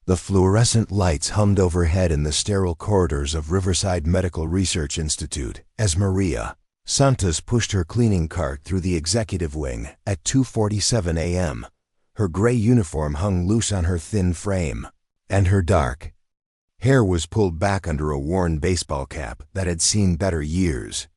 The fluorescent lights hummed overhead in the sterile corridors of Riverside Medical Research Institute as Maria Santos pushed her cleaning cart through the executive wing at 2:47 a.m. Her gray uniform hung loose on her thin frame, and her dark hair was pulled back under a worn baseball cap that had seen better years.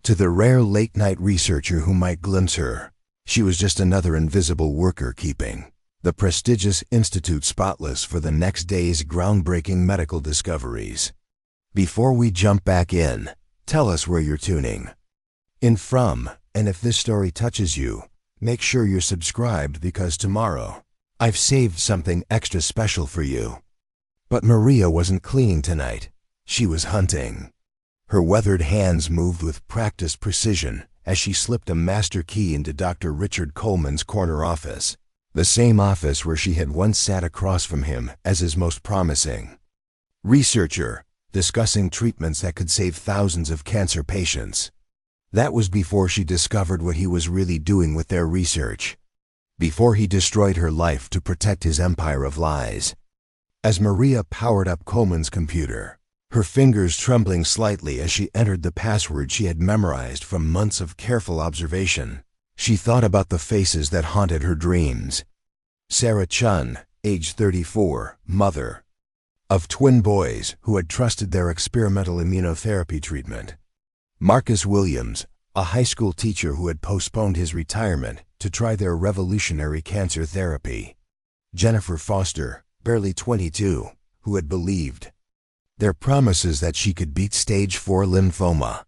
To the rare late-night researcher who might glimpse her, she was just another invisible worker keeping the prestigious institute spotless for the next day's groundbreaking medical discoveries. Before we jump back in, tell us where you're tuning in from, and if this story touches you, make sure you're subscribed because tomorrow, I've saved something extra special for you. But Maria wasn't cleaning tonight. She was hunting. Her weathered hands moved with practiced precision as she slipped a master key into Dr. Richard Coleman's corner office, the same office where she had once sat across from him as his most promising researcher, discussing treatments that could save thousands of cancer patients. That was before she discovered what he was really doing with their research, before he destroyed her life to protect his empire of lies. As Maria powered up Coleman's computer, her fingers trembling slightly as she entered the password she had memorized from months of careful observation, she thought about the faces that haunted her dreams. Sarah Chun, age 34, mother of twin boys who had trusted their experimental immunotherapy treatment. Marcus Williams, a high school teacher who had postponed his retirement to try their revolutionary cancer therapy. Jennifer Foster, barely 22, who had believed their promises that she could beat stage 4 lymphoma.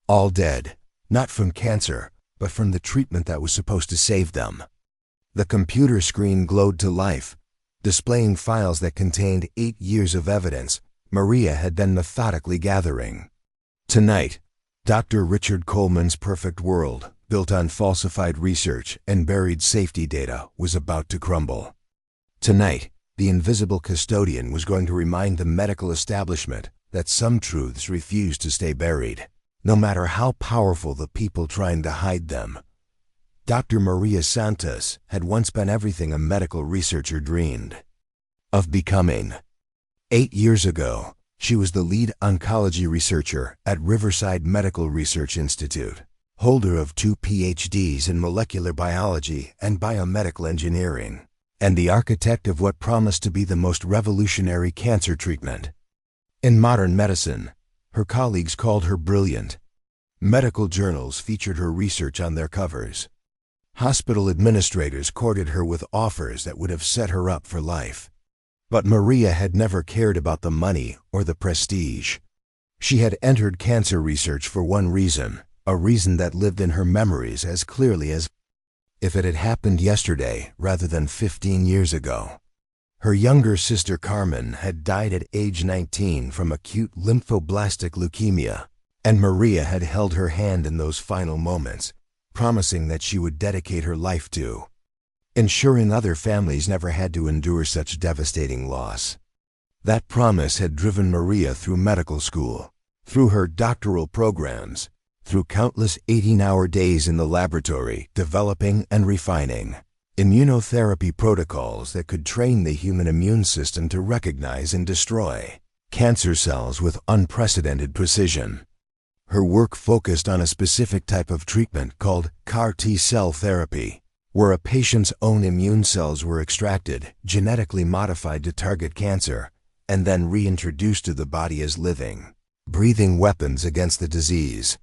All dead, not from cancer, but from the treatment that was supposed to save them. The computer screen glowed to life, displaying files that contained 8 years of evidence Maria had been methodically gathering. Tonight, Dr. Richard Coleman's perfect world, built on falsified research and buried safety data, was about to crumble. Tonight, the invisible custodian was going to remind the medical establishment that some truths refuse to stay buried, no matter how powerful the people trying to hide them. Dr. Maria Santos had once been everything a medical researcher dreamed of becoming. 8 years ago, she was the lead oncology researcher at Riverside Medical Research Institute, holder of 2 PhDs in molecular biology and biomedical engineering, and the architect of what promised to be the most revolutionary cancer treatment in modern medicine. Her colleagues called her brilliant. Medical journals featured her research on their covers. Hospital administrators courted her with offers that would have set her up for life. But Maria had never cared about the money or the prestige. She had entered cancer research for one reason, a reason that lived in her memories as clearly as if it had happened yesterday rather than 15 years ago. Her younger sister Carmen had died at age 19 from acute lymphoblastic leukemia, and Maria had held her hand in those final moments, promising that she would dedicate her life to ensuring other families never had to endure such devastating loss. That promise had driven Maria through medical school, through her doctoral programs, through countless 18-hour days in the laboratory developing and refining immunotherapy protocols that could train the human immune system to recognize and destroy cancer cells with unprecedented precision. Her work focused on a specific type of treatment called CAR T-cell therapy, where a patient's own immune cells were extracted, genetically modified to target cancer, and then reintroduced to the body as living, breathing weapons against the disease.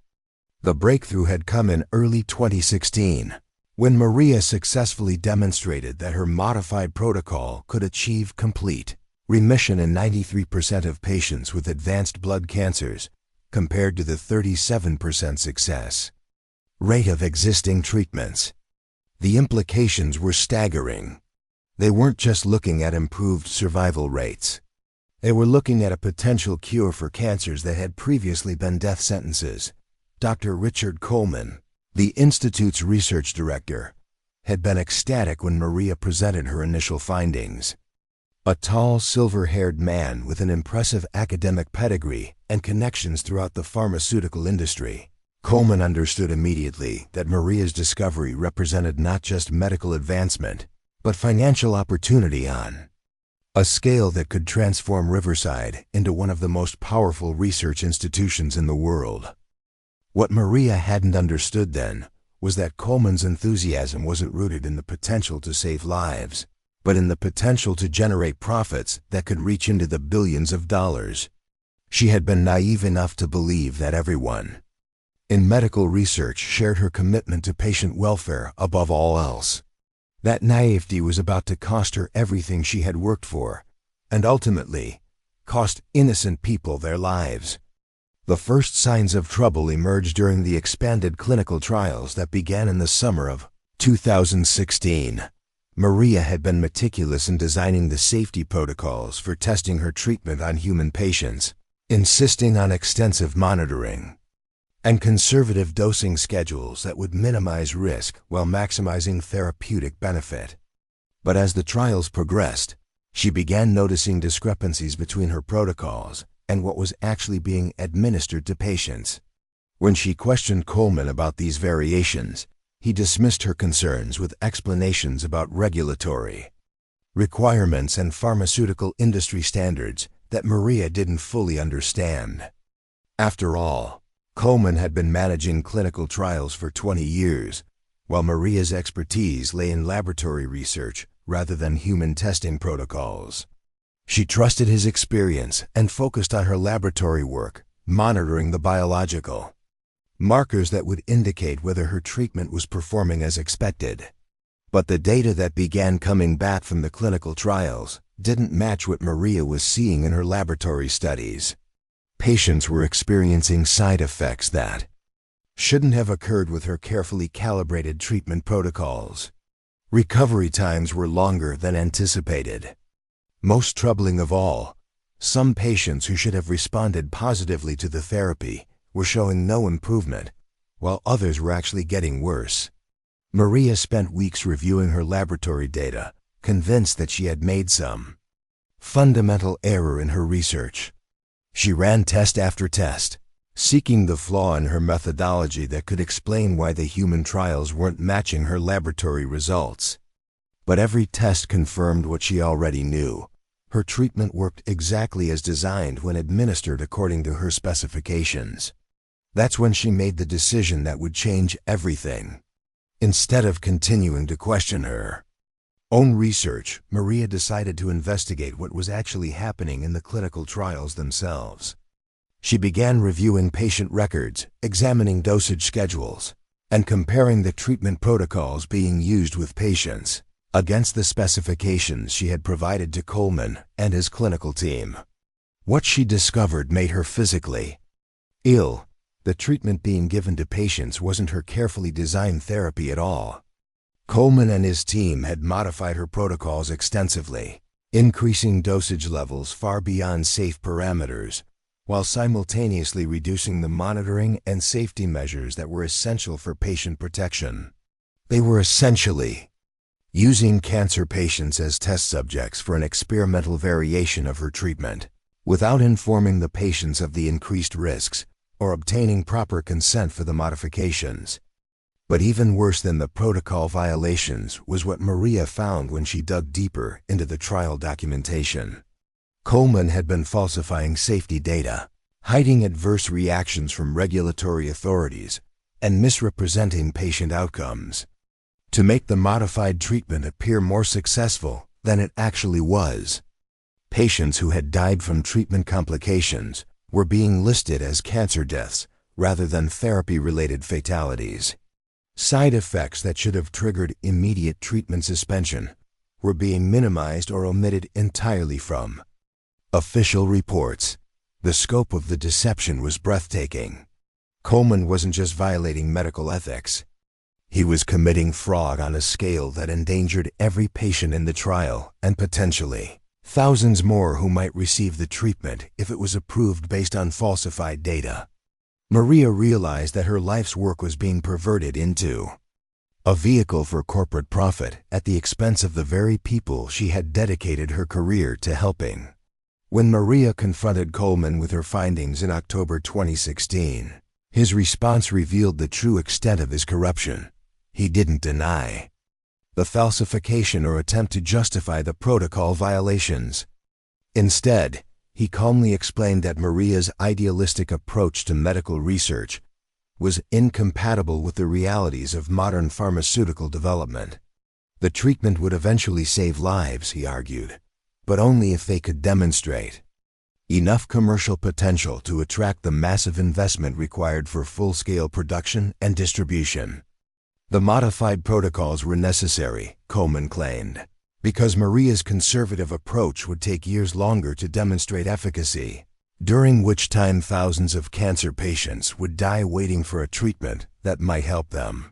The breakthrough had come in early 2016, when Maria successfully demonstrated that her modified protocol could achieve complete remission in 93% of patients with advanced blood cancers, compared to the 37% success rate of existing treatments. The implications were staggering. They weren't just looking at improved survival rates. They were looking at a potential cure for cancers that had previously been death sentences. Dr. Richard Coleman, the Institute's research director, had been ecstatic when Maria presented her initial findings. A tall, silver-haired man with an impressive academic pedigree and connections throughout the pharmaceutical industry, Coleman understood immediately that Maria's discovery represented not just medical advancement, but financial opportunity on a scale that could transform Riverside into one of the most powerful research institutions in the world. What Maria hadn't understood then was that Coleman's enthusiasm wasn't rooted in the potential to save lives, but in the potential to generate profits that could reach into the billions of dollars. She had been naive enough to believe that everyone in medical research shared her commitment to patient welfare above all else. That naivety was about to cost her everything she had worked for, and ultimately, cost innocent people their lives. The first signs of trouble emerged during the expanded clinical trials that began in the summer of 2016. Maria had been meticulous in designing the safety protocols for testing her treatment on human patients, insisting on extensive monitoring and conservative dosing schedules that would minimize risk while maximizing therapeutic benefit. But as the trials progressed, she began noticing discrepancies between her protocols and what was actually being administered to patients. When she questioned Coleman about these variations, he dismissed her concerns with explanations about regulatory requirements and pharmaceutical industry standards that Maria didn't fully understand. After all, Coleman had been managing clinical trials for 20 years, while Maria's expertise lay in laboratory research rather than human testing protocols. She trusted his experience and focused on her laboratory work, monitoring the biological markers that would indicate whether her treatment was performing as expected. But the data that began coming back from the clinical trials didn't match what Maria was seeing in her laboratory studies. Patients were experiencing side effects that shouldn't have occurred with her carefully calibrated treatment protocols. Recovery times were longer than anticipated. Most troubling of all, some patients who should have responded positively to the therapy were showing no improvement, while others were actually getting worse. Maria spent weeks reviewing her laboratory data, convinced that she had made some fundamental error in her research. She ran test after test, seeking the flaw in her methodology that could explain why the human trials weren't matching her laboratory results. But every test confirmed what she already knew. Her treatment worked exactly as designed when administered according to her specifications. That's when she made the decision that would change everything. Instead of continuing to question her own research, Maria decided to investigate what was actually happening in the clinical trials themselves. She began reviewing patient records, examining dosage schedules, and comparing the treatment protocols being used with patients against the specifications she had provided to Coleman and his clinical team. What she discovered made her physically ill. The treatment being given to patients wasn't her carefully designed therapy at all. Coleman and his team had modified her protocols extensively, increasing dosage levels far beyond safe parameters, while simultaneously reducing the monitoring and safety measures that were essential for patient protection. They were essentially using cancer patients as test subjects for an experimental variation of her treatment, without informing the patients of the increased risks or obtaining proper consent for the modifications. But even worse than the protocol violations was what Maria found when she dug deeper into the trial documentation. Coleman had been falsifying safety data, hiding adverse reactions from regulatory authorities, and misrepresenting patient outcomes to make the modified treatment appear more successful than it actually was. Patients who had died from treatment complications were being listed as cancer deaths rather than therapy-related fatalities. Side effects that should have triggered immediate treatment suspension were being minimized or omitted entirely from official reports. The scope of the deception was breathtaking. Coleman wasn't just violating medical ethics. He was committing fraud on a scale that endangered every patient in the trial and potentially thousands more who might receive the treatment if it was approved based on falsified data. Maria realized that her life's work was being perverted into a vehicle for corporate profit at the expense of the very people she had dedicated her career to helping. When Maria confronted Coleman with her findings in October 2016, his response revealed the true extent of his corruption. He didn't deny the falsification or attempt to justify the protocol violations. Instead, he calmly explained that Maria's idealistic approach to medical research was incompatible with the realities of modern pharmaceutical development. The treatment would eventually save lives, he argued, but only if they could demonstrate enough commercial potential to attract the massive investment required for full-scale production and distribution. The modified protocols were necessary, Coleman claimed, because Maria's conservative approach would take years longer to demonstrate efficacy, during which time thousands of cancer patients would die waiting for a treatment that might help them.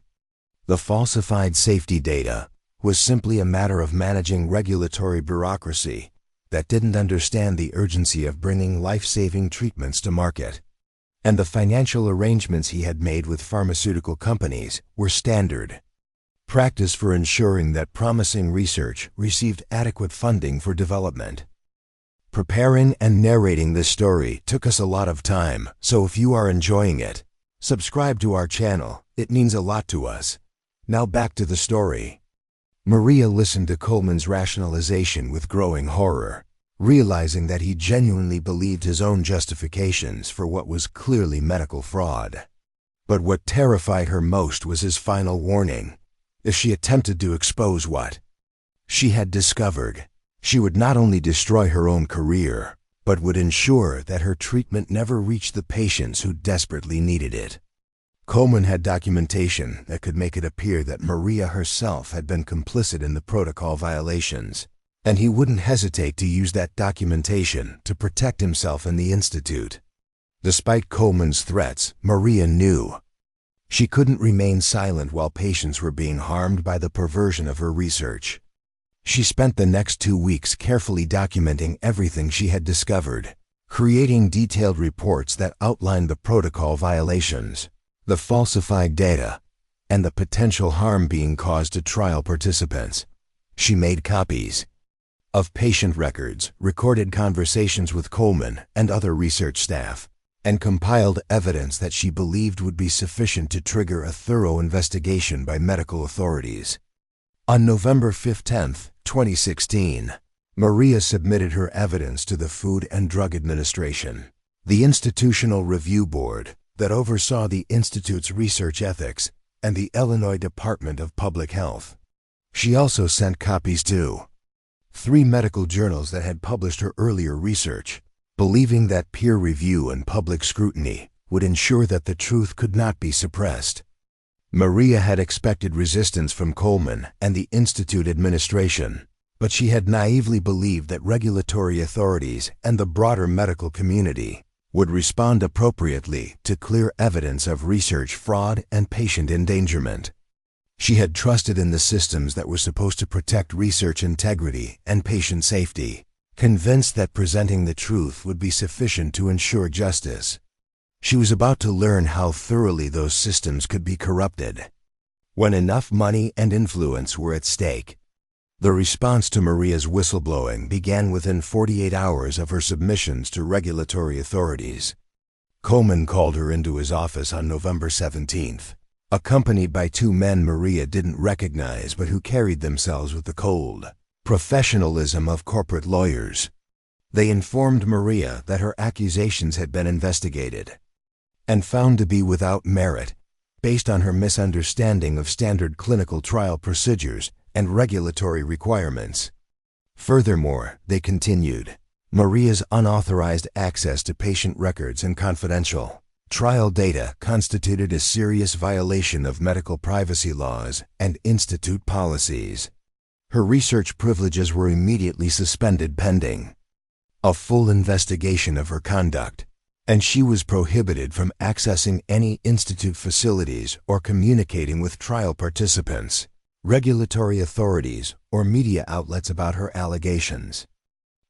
The falsified safety data was simply a matter of managing regulatory bureaucracy that didn't understand the urgency of bringing life-saving treatments to market. And the financial arrangements he had made with pharmaceutical companies were standard practice for ensuring that promising research received adequate funding for development. Preparing and narrating this story took us a lot of time, so if you are enjoying it, subscribe to our channel. It means a lot to us. Now back to the story. Maria listened to Coleman's rationalization with growing horror, realizing that he genuinely believed his own justifications for what was clearly medical fraud. But what terrified her most was his final warning. If she attempted to expose what she had discovered, she would not only destroy her own career, but would ensure that her treatment never reached the patients who desperately needed it. Coleman had documentation that could make it appear that Maria herself had been complicit in the protocol violations, and he wouldn't hesitate to use that documentation to protect himself and the Institute. Despite Coleman's threats, Maria knew she couldn't remain silent while patients were being harmed by the perversion of her research. She spent the next 2 weeks carefully documenting everything she had discovered, creating detailed reports that outlined the protocol violations, the falsified data, and the potential harm being caused to trial participants. She made copies of patient records, recorded conversations with Coleman and other research staff, and compiled evidence that she believed would be sufficient to trigger a thorough investigation by medical authorities. On November 15, 2016, Maria submitted her evidence to the Food and Drug Administration, the Institutional Review Board that oversaw the Institute's research ethics, and the Illinois Department of Public Health. She also sent copies to 3 medical journals that had published her earlier research, believing that peer review and public scrutiny would ensure that the truth could not be suppressed. Maria had expected resistance from Coleman and the Institute administration, but she had naively believed that regulatory authorities and the broader medical community would respond appropriately to clear evidence of research fraud and patient endangerment. She had trusted in the systems that were supposed to protect research integrity and patient safety, convinced that presenting the truth would be sufficient to ensure justice. She was about to learn how thoroughly those systems could be corrupted. When enough money and influence were at stake, the response to Maria's whistleblowing began within 48 hours of her submissions to regulatory authorities. Coleman called her into his office on November 17th, accompanied by 2 men Maria didn't recognize but who carried themselves with the cold professionalism of corporate lawyers. They informed Maria that her accusations had been investigated and found to be without merit, based on her misunderstanding of standard clinical trial procedures and regulatory requirements. Furthermore, they continued, Maria's unauthorized access to patient records and confidential trial data constituted a serious violation of medical privacy laws and Institute policies. Her research privileges were immediately suspended pending a full investigation of her conduct, and she was prohibited from accessing any Institute facilities or communicating with trial participants, regulatory authorities, or media outlets about her allegations.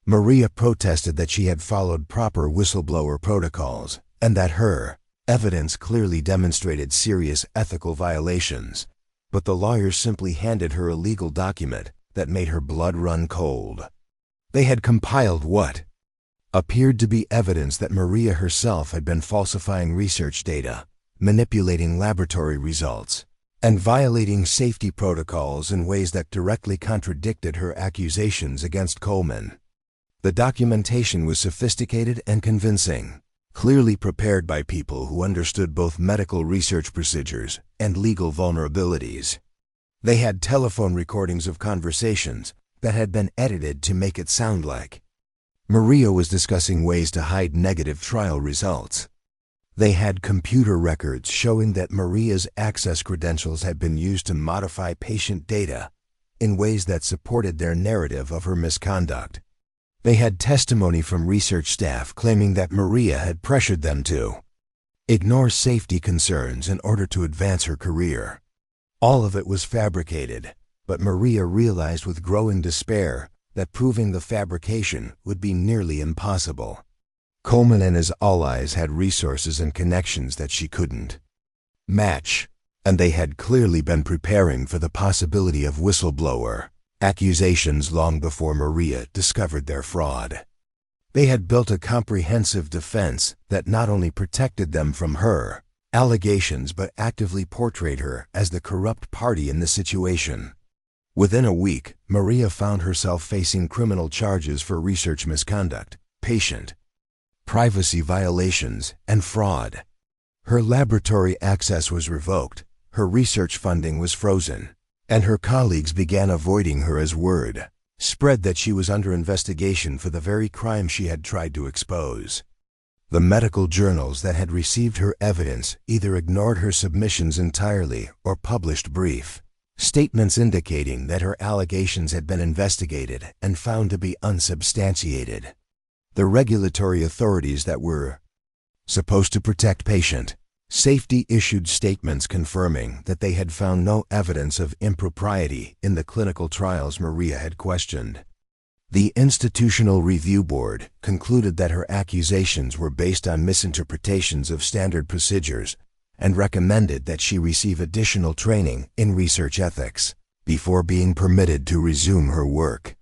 Maria protested that she had followed proper whistleblower protocols and that her evidence clearly demonstrated serious ethical violations, but the lawyers simply handed her a legal document that made her blood run cold. They had compiled what appeared to be evidence that Maria herself had been falsifying research data, manipulating laboratory results, and violating safety protocols in ways that directly contradicted her accusations against Coleman. The documentation was sophisticated and convincing, clearly prepared by people who understood both medical research procedures and legal vulnerabilities. They had telephone recordings of conversations that had been edited to make it sound like Maria was discussing ways to hide negative trial results. They had computer records showing that Maria's access credentials had been used to modify patient data in ways that supported their narrative of her misconduct. They had testimony from research staff claiming that Maria had pressured them to ignore safety concerns in order to advance her career. All of it was fabricated, but Maria realized with growing despair that proving the fabrication would be nearly impossible. Coleman and his allies had resources and connections that she couldn't match, and they had clearly been preparing for the possibility of whistleblower accusations long before Maria discovered their fraud. They had built a comprehensive defense that not only protected them from her allegations but actively portrayed her as the corrupt party in the situation. Within a week, Maria found herself facing criminal charges for research misconduct, patient privacy violations, and fraud. Her laboratory access was revoked, her research funding was frozen, and her colleagues began avoiding her as word spread that she was under investigation for the very crime she had tried to expose. The medical journals that had received her evidence either ignored her submissions entirely or published brief statements indicating that her allegations had been investigated and found to be unsubstantiated. The regulatory authorities that were supposed to protect patient safety issued statements confirming that they had found no evidence of impropriety in the clinical trials Maria had questioned. The Institutional Review Board concluded that her accusations were based on misinterpretations of standard procedures and recommended that she receive additional training in research ethics before being permitted to resume her work.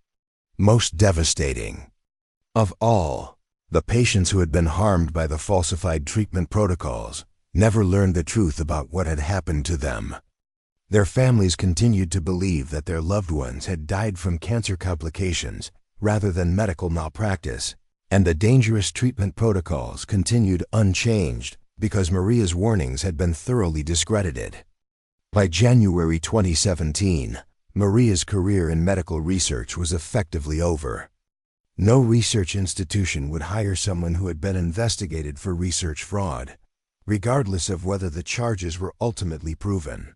Most devastating of all, the patients who had been harmed by the falsified treatment protocols never learned the truth about what had happened to them. Their families continued to believe that their loved ones had died from cancer complications rather than medical malpractice, and the dangerous treatment protocols continued unchanged because Maria's warnings had been thoroughly discredited. By January 2017, Maria's career in medical research was effectively over. No research institution would hire someone who had been investigated for research fraud, regardless of whether the charges were ultimately proven.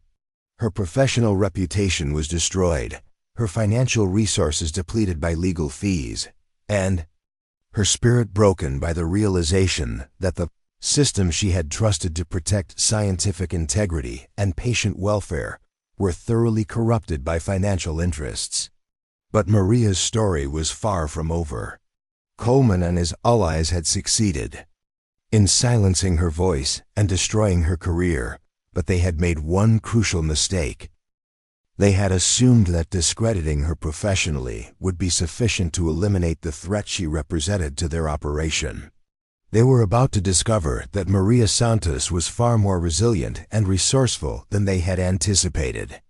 Her professional reputation was destroyed, her financial resources depleted by legal fees, and her spirit broken by the realization that the systems she had trusted to protect scientific integrity and patient welfare were thoroughly corrupted by financial interests. But Maria's story was far from over. Coleman and his allies had succeeded in silencing her voice and destroying her career, but they had made one crucial mistake. They had assumed that discrediting her professionally would be sufficient to eliminate the threat she represented to their operation. They were about to discover that Maria Santos was far more resilient and resourceful than they had anticipated,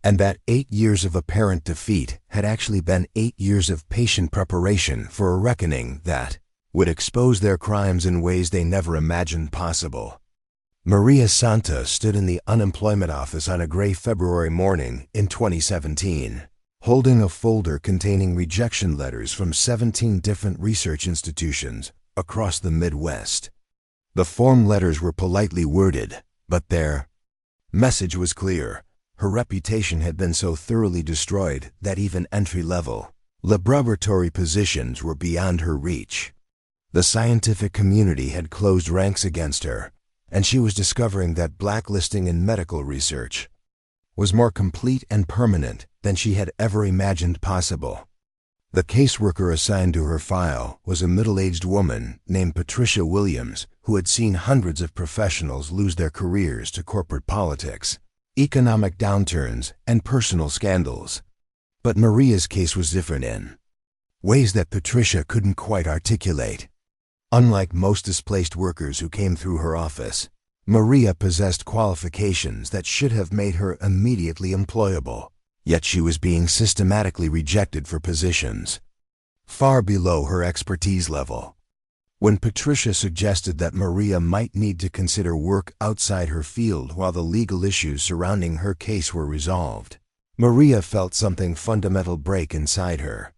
and that 8 years of apparent defeat had actually been 8 years of patient preparation for a reckoning that would expose their crimes in ways they never imagined possible. Maria Santos stood in the unemployment office on a gray February morning in 2017, holding a folder containing rejection letters from 17 different research institutions across the Midwest. The form letters were politely worded, but their message was clear. Her reputation had been so thoroughly destroyed that even entry-level laboratory positions were beyond her reach. The scientific community had closed ranks against her, and she was discovering that blacklisting in medical research was more complete and permanent than she had ever imagined possible. The caseworker assigned to her file was a middle-aged woman named Patricia Williams, who had seen hundreds of professionals lose their careers to corporate politics, economic downturns, and personal scandals. But Maria's case was different in ways that Patricia couldn't quite articulate. Unlike most displaced workers who came through her office, Maria possessed qualifications that should have made her immediately employable, yet she was being systematically rejected for positions far below her expertise level. When Patricia suggested that Maria might need to consider work outside her field while the legal issues surrounding her case were resolved, Maria felt something fundamental break inside her.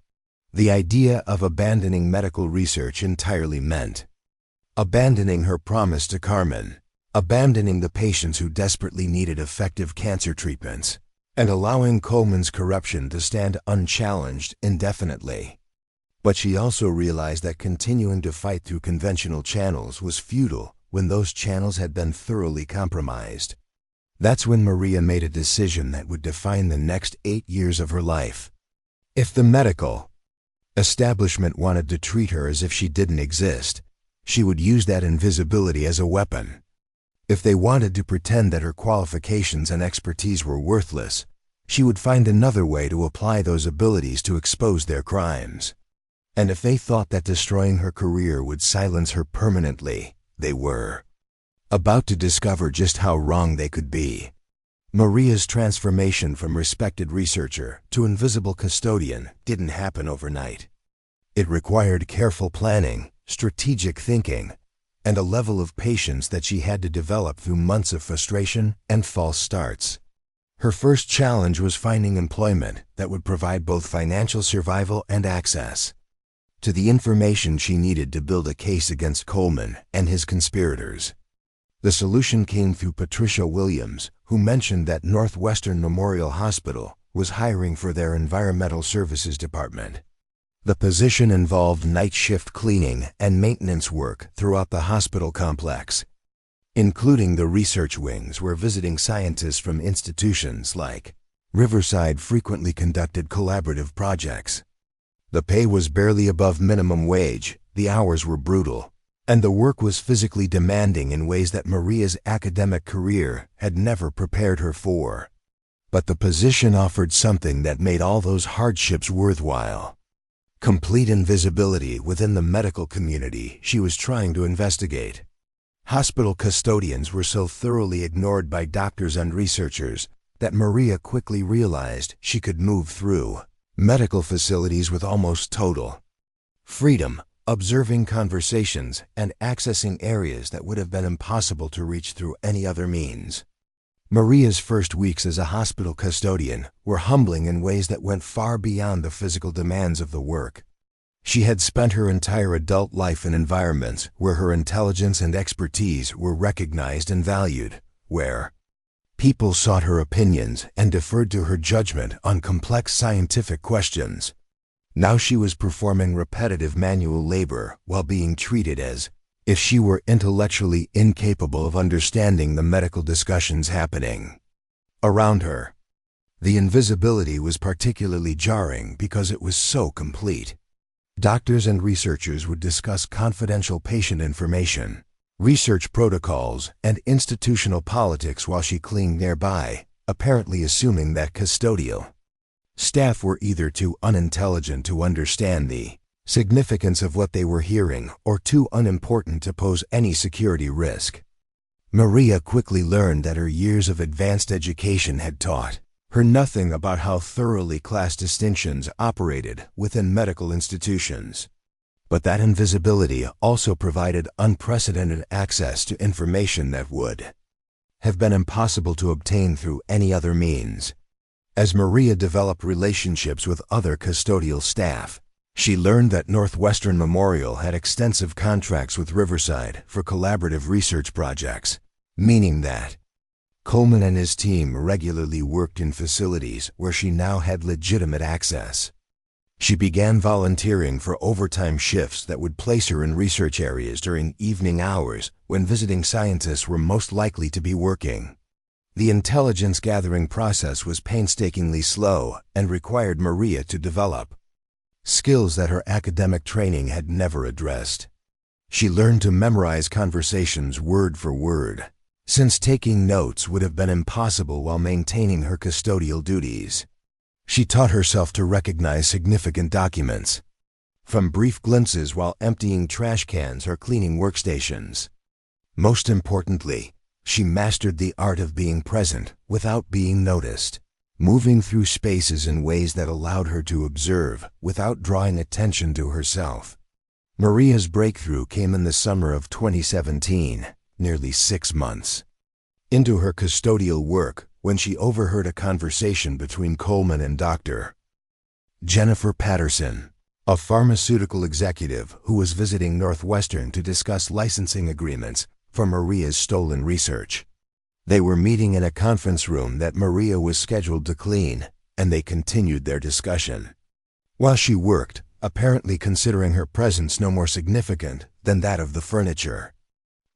The idea of abandoning medical research entirely meant abandoning her promise to Carmen, abandoning the patients who desperately needed effective cancer treatments, and allowing Coleman's corruption to stand unchallenged indefinitely. But she also realized that continuing to fight through conventional channels was futile when those channels had been thoroughly compromised. That's when Maria made a decision that would define the next 8 years of her life. If the medical establishment wanted to treat her as if she didn't exist, she would use that invisibility as a weapon. If they wanted to pretend that her qualifications and expertise were worthless, she would find another way to apply those abilities to expose their crimes. And if they thought that destroying her career would silence her permanently, they were about to discover just how wrong they could be. Maria's transformation from respected researcher to invisible custodian didn't happen overnight. It required careful planning, strategic thinking, and a level of patience that she had to develop through months of frustration and false starts. Her first challenge was finding employment that would provide both financial survival and access to the information she needed to build a case against Coleman and his conspirators. The solution came through Patricia Williams, who mentioned that Northwestern Memorial Hospital was hiring for their environmental services department. The position involved night shift cleaning and maintenance work throughout the hospital complex, including the research wings where visiting scientists from institutions like Riverside frequently conducted collaborative projects. The pay was barely above minimum wage, the hours were brutal, and the work was physically demanding in ways that Maria's academic career had never prepared her for. But the position offered something that made all those hardships worthwhile: complete invisibility within the medical community she was trying to investigate. Hospital custodians were so thoroughly ignored by doctors and researchers that Maria quickly realized she could move through medical facilities with almost total freedom, observing conversations and accessing areas that would have been impossible to reach through any other means. Maria's first weeks as a hospital custodian were humbling in ways that went far beyond the physical demands of the work. She had spent her entire adult life in environments where her intelligence and expertise were recognized and valued, where people sought her opinions and deferred to her judgment on complex scientific questions. Now she was performing repetitive manual labor while being treated as if she were intellectually incapable of understanding the medical discussions happening around her. The invisibility was particularly jarring because it was so complete. Doctors and researchers would discuss confidential patient information, research protocols, and institutional politics while she cleaned nearby, apparently assuming that custodial staff were either too unintelligent to understand the significance of what they were hearing or too unimportant to pose any security risk. Maria quickly learned that her years of advanced education had taught her nothing about how thoroughly class distinctions operated within medical institutions. But that invisibility also provided unprecedented access to information that would have been impossible to obtain through any other means. As Maria developed relationships with other custodial staff, she learned that Northwestern Memorial had extensive contracts with Riverside for collaborative research projects, meaning that Coleman and his team regularly worked in facilities where she now had legitimate access. She began volunteering for overtime shifts that would place her in research areas during evening hours when visiting scientists were most likely to be working. The intelligence gathering process was painstakingly slow and required Maria to develop skills that her academic training had never addressed. She learned to memorize conversations word for word, since taking notes would have been impossible while maintaining her custodial duties. She taught herself to recognize significant documents, from brief glimpses while emptying trash cans or cleaning workstations. Most importantly, She mastered the art of being present without being noticed, moving through spaces in ways that allowed her to observe without drawing attention to herself. Maria's breakthrough came in the summer of 2017, nearly 6 months into her custodial work, when she overheard a conversation between Coleman and Dr. Jennifer Patterson, a pharmaceutical executive who was visiting Northwestern to discuss licensing agreements for Maria's stolen research. They were meeting in a conference room that Maria was scheduled to clean, and they continued their discussion while she worked, apparently considering her presence no more significant than that of the furniture.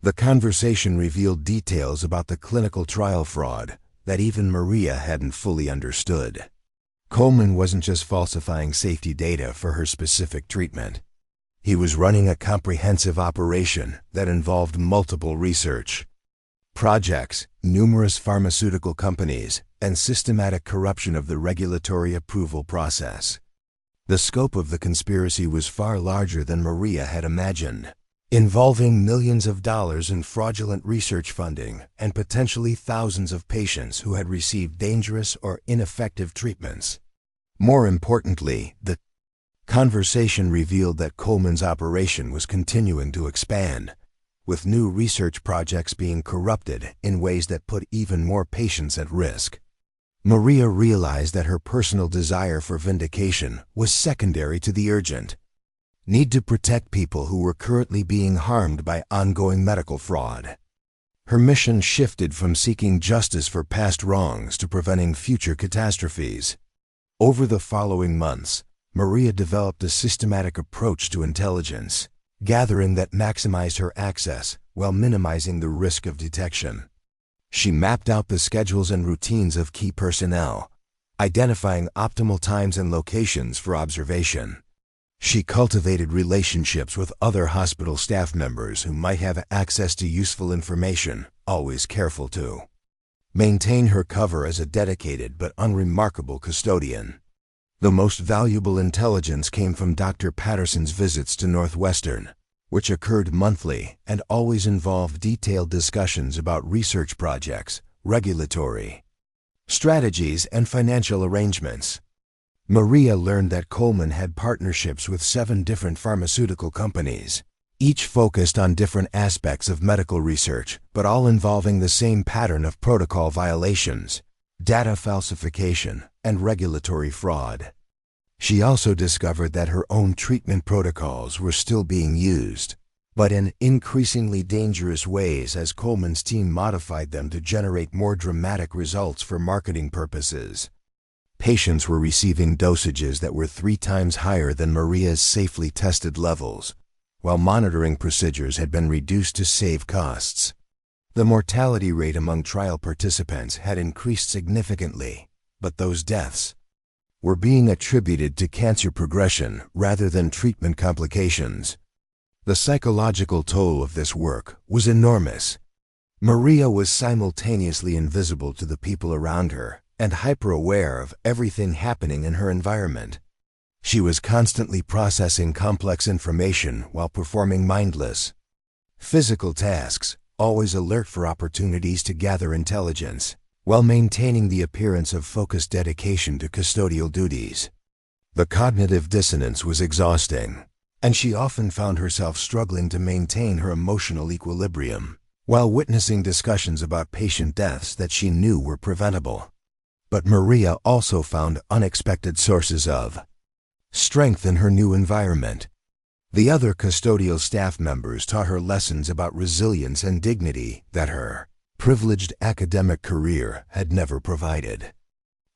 The conversation revealed details about the clinical trial fraud that even Maria hadn't fully understood. Coleman wasn't just falsifying safety data for her specific treatment. He was running a comprehensive operation that involved multiple research projects, numerous pharmaceutical companies, and systematic corruption of the regulatory approval process. The scope of the conspiracy was far larger than Maria had imagined, involving millions of dollars in fraudulent research funding and potentially thousands of patients who had received dangerous or ineffective treatments. More importantly, the conversation revealed that Coleman's operation was continuing to expand, with new research projects being corrupted in ways that put even more patients at risk. Maria realized that her personal desire for vindication was secondary to the urgent need to protect people who were currently being harmed by ongoing medical fraud. Her mission shifted from seeking justice for past wrongs to preventing future catastrophes. Over the following months, Maria developed a systematic approach to intelligence gathering that maximized her access while minimizing the risk of detection. She mapped out the schedules and routines of key personnel, identifying optimal times and locations for observation. She cultivated relationships with other hospital staff members who might have access to useful information, always careful to maintain her cover as a dedicated but unremarkable custodian. The most valuable intelligence came from Dr. Patterson's visits to Northwestern, which occurred monthly and always involved detailed discussions about research projects, regulatory strategies, and financial arrangements. Maria learned that Coleman had partnerships with 7 different pharmaceutical companies, each focused on different aspects of medical research, but all involving the same pattern of protocol violations, data falsification, and regulatory fraud. She also discovered that her own treatment protocols were still being used, but in increasingly dangerous ways as Coleman's team modified them to generate more dramatic results for marketing purposes. Patients were receiving dosages that were 3 times higher than Maria's safely tested levels, while monitoring procedures had been reduced to save costs. The mortality rate among trial participants had increased significantly, but those deaths were being attributed to cancer progression rather than treatment complications. The psychological toll of this work was enormous. Maria was simultaneously invisible to the people around her and hyper-aware of everything happening in her environment. She was constantly processing complex information while performing mindless physical tasks, always alert for opportunities to gather intelligence, while maintaining the appearance of focused dedication to custodial duties. The cognitive dissonance was exhausting, and she often found herself struggling to maintain her emotional equilibrium while witnessing discussions about patient deaths that she knew were preventable. But Maria also found unexpected sources of strength in her new environment. The other custodial staff members taught her lessons about resilience and dignity that her privileged academic career had never provided.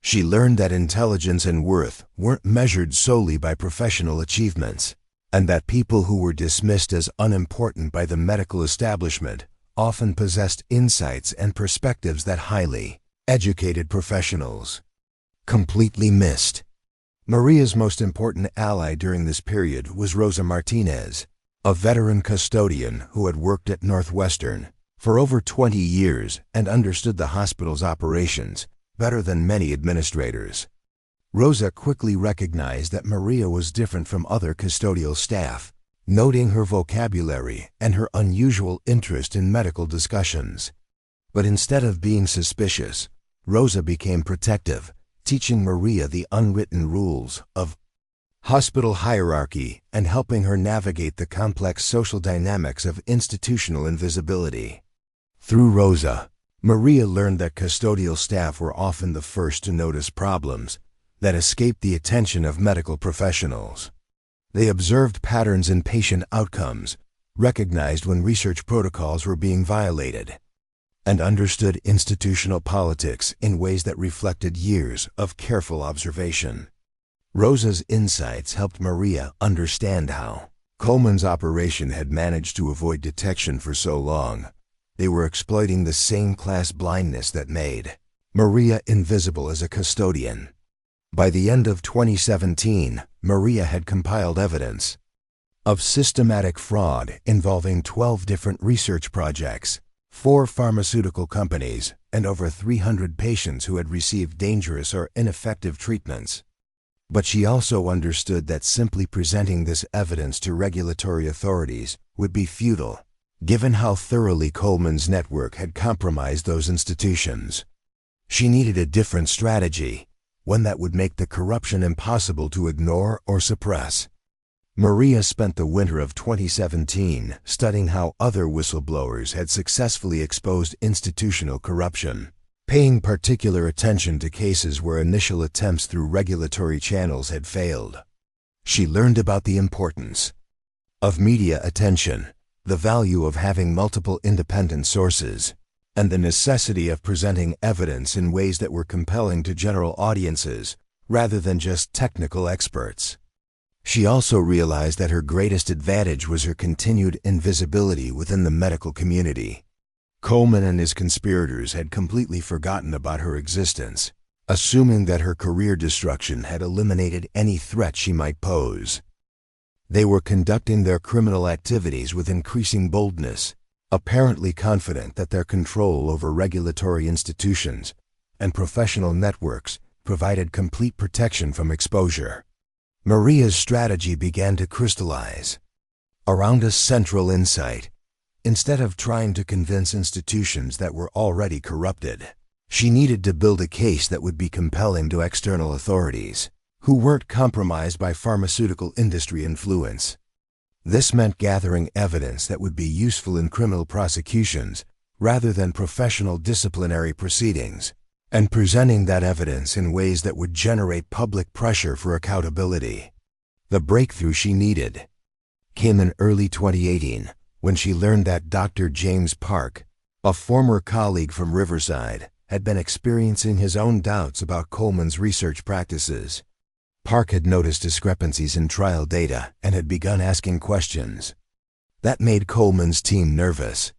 She learned that intelligence and worth weren't measured solely by professional achievements, and that people who were dismissed as unimportant by the medical establishment often possessed insights and perspectives that highly educated professionals completely missed. Maria's most important ally during this period was Rosa Martinez, a veteran custodian who had worked at Northwestern for over 20 years and understood the hospital's operations better than many administrators. Rosa quickly recognized that Maria was different from other custodial staff, noting her vocabulary and her unusual interest in medical discussions. But instead of being suspicious, Rosa became protective, teaching Maria the unwritten rules of hospital hierarchy and helping her navigate the complex social dynamics of institutional invisibility. Through Rosa, Maria learned that custodial staff were often the first to notice problems that escaped the attention of medical professionals. They observed patterns in patient outcomes, recognized when research protocols were being violated, and understood institutional politics in ways that reflected years of careful observation. Rosa's insights helped Maria understand how Coleman's operation had managed to avoid detection for so long. They were exploiting the same class blindness that made Maria invisible as a custodian. By the end of 2017, Maria had compiled evidence of systematic fraud involving 12 different research projects, 4 pharmaceutical companies, and over 300 patients who had received dangerous or ineffective treatments. But she also understood that simply presenting this evidence to regulatory authorities would be futile, given how thoroughly Coleman's network had compromised those institutions. She needed a different strategy, one that would make the corruption impossible to ignore or suppress. Maria spent the winter of 2017 studying how other whistleblowers had successfully exposed institutional corruption, paying particular attention to cases where initial attempts through regulatory channels had failed. She learned about the importance of media attention, the value of having multiple independent sources, and the necessity of presenting evidence in ways that were compelling to general audiences rather than just technical experts. She also realized that her greatest advantage was her continued invisibility within the medical community. Coleman and his conspirators had completely forgotten about her existence, assuming that her career destruction had eliminated any threat she might pose. They were conducting their criminal activities with increasing boldness, apparently confident that their control over regulatory institutions and professional networks provided complete protection from exposure. Maria's strategy began to crystallize around a central insight. Instead of trying to convince institutions that were already corrupted, she needed to build a case that would be compelling to external authorities who weren't compromised by pharmaceutical industry influence. This meant gathering evidence that would be useful in criminal prosecutions rather than professional disciplinary proceedings, and presenting that evidence in ways that would generate public pressure for accountability. The breakthrough she needed came in early 2018 when she learned that Dr. James Park, a former colleague from Riverside, had been experiencing his own doubts about Coleman's research practices. Park had noticed discrepancies in trial data and had begun asking questions. That made Coleman's team nervous.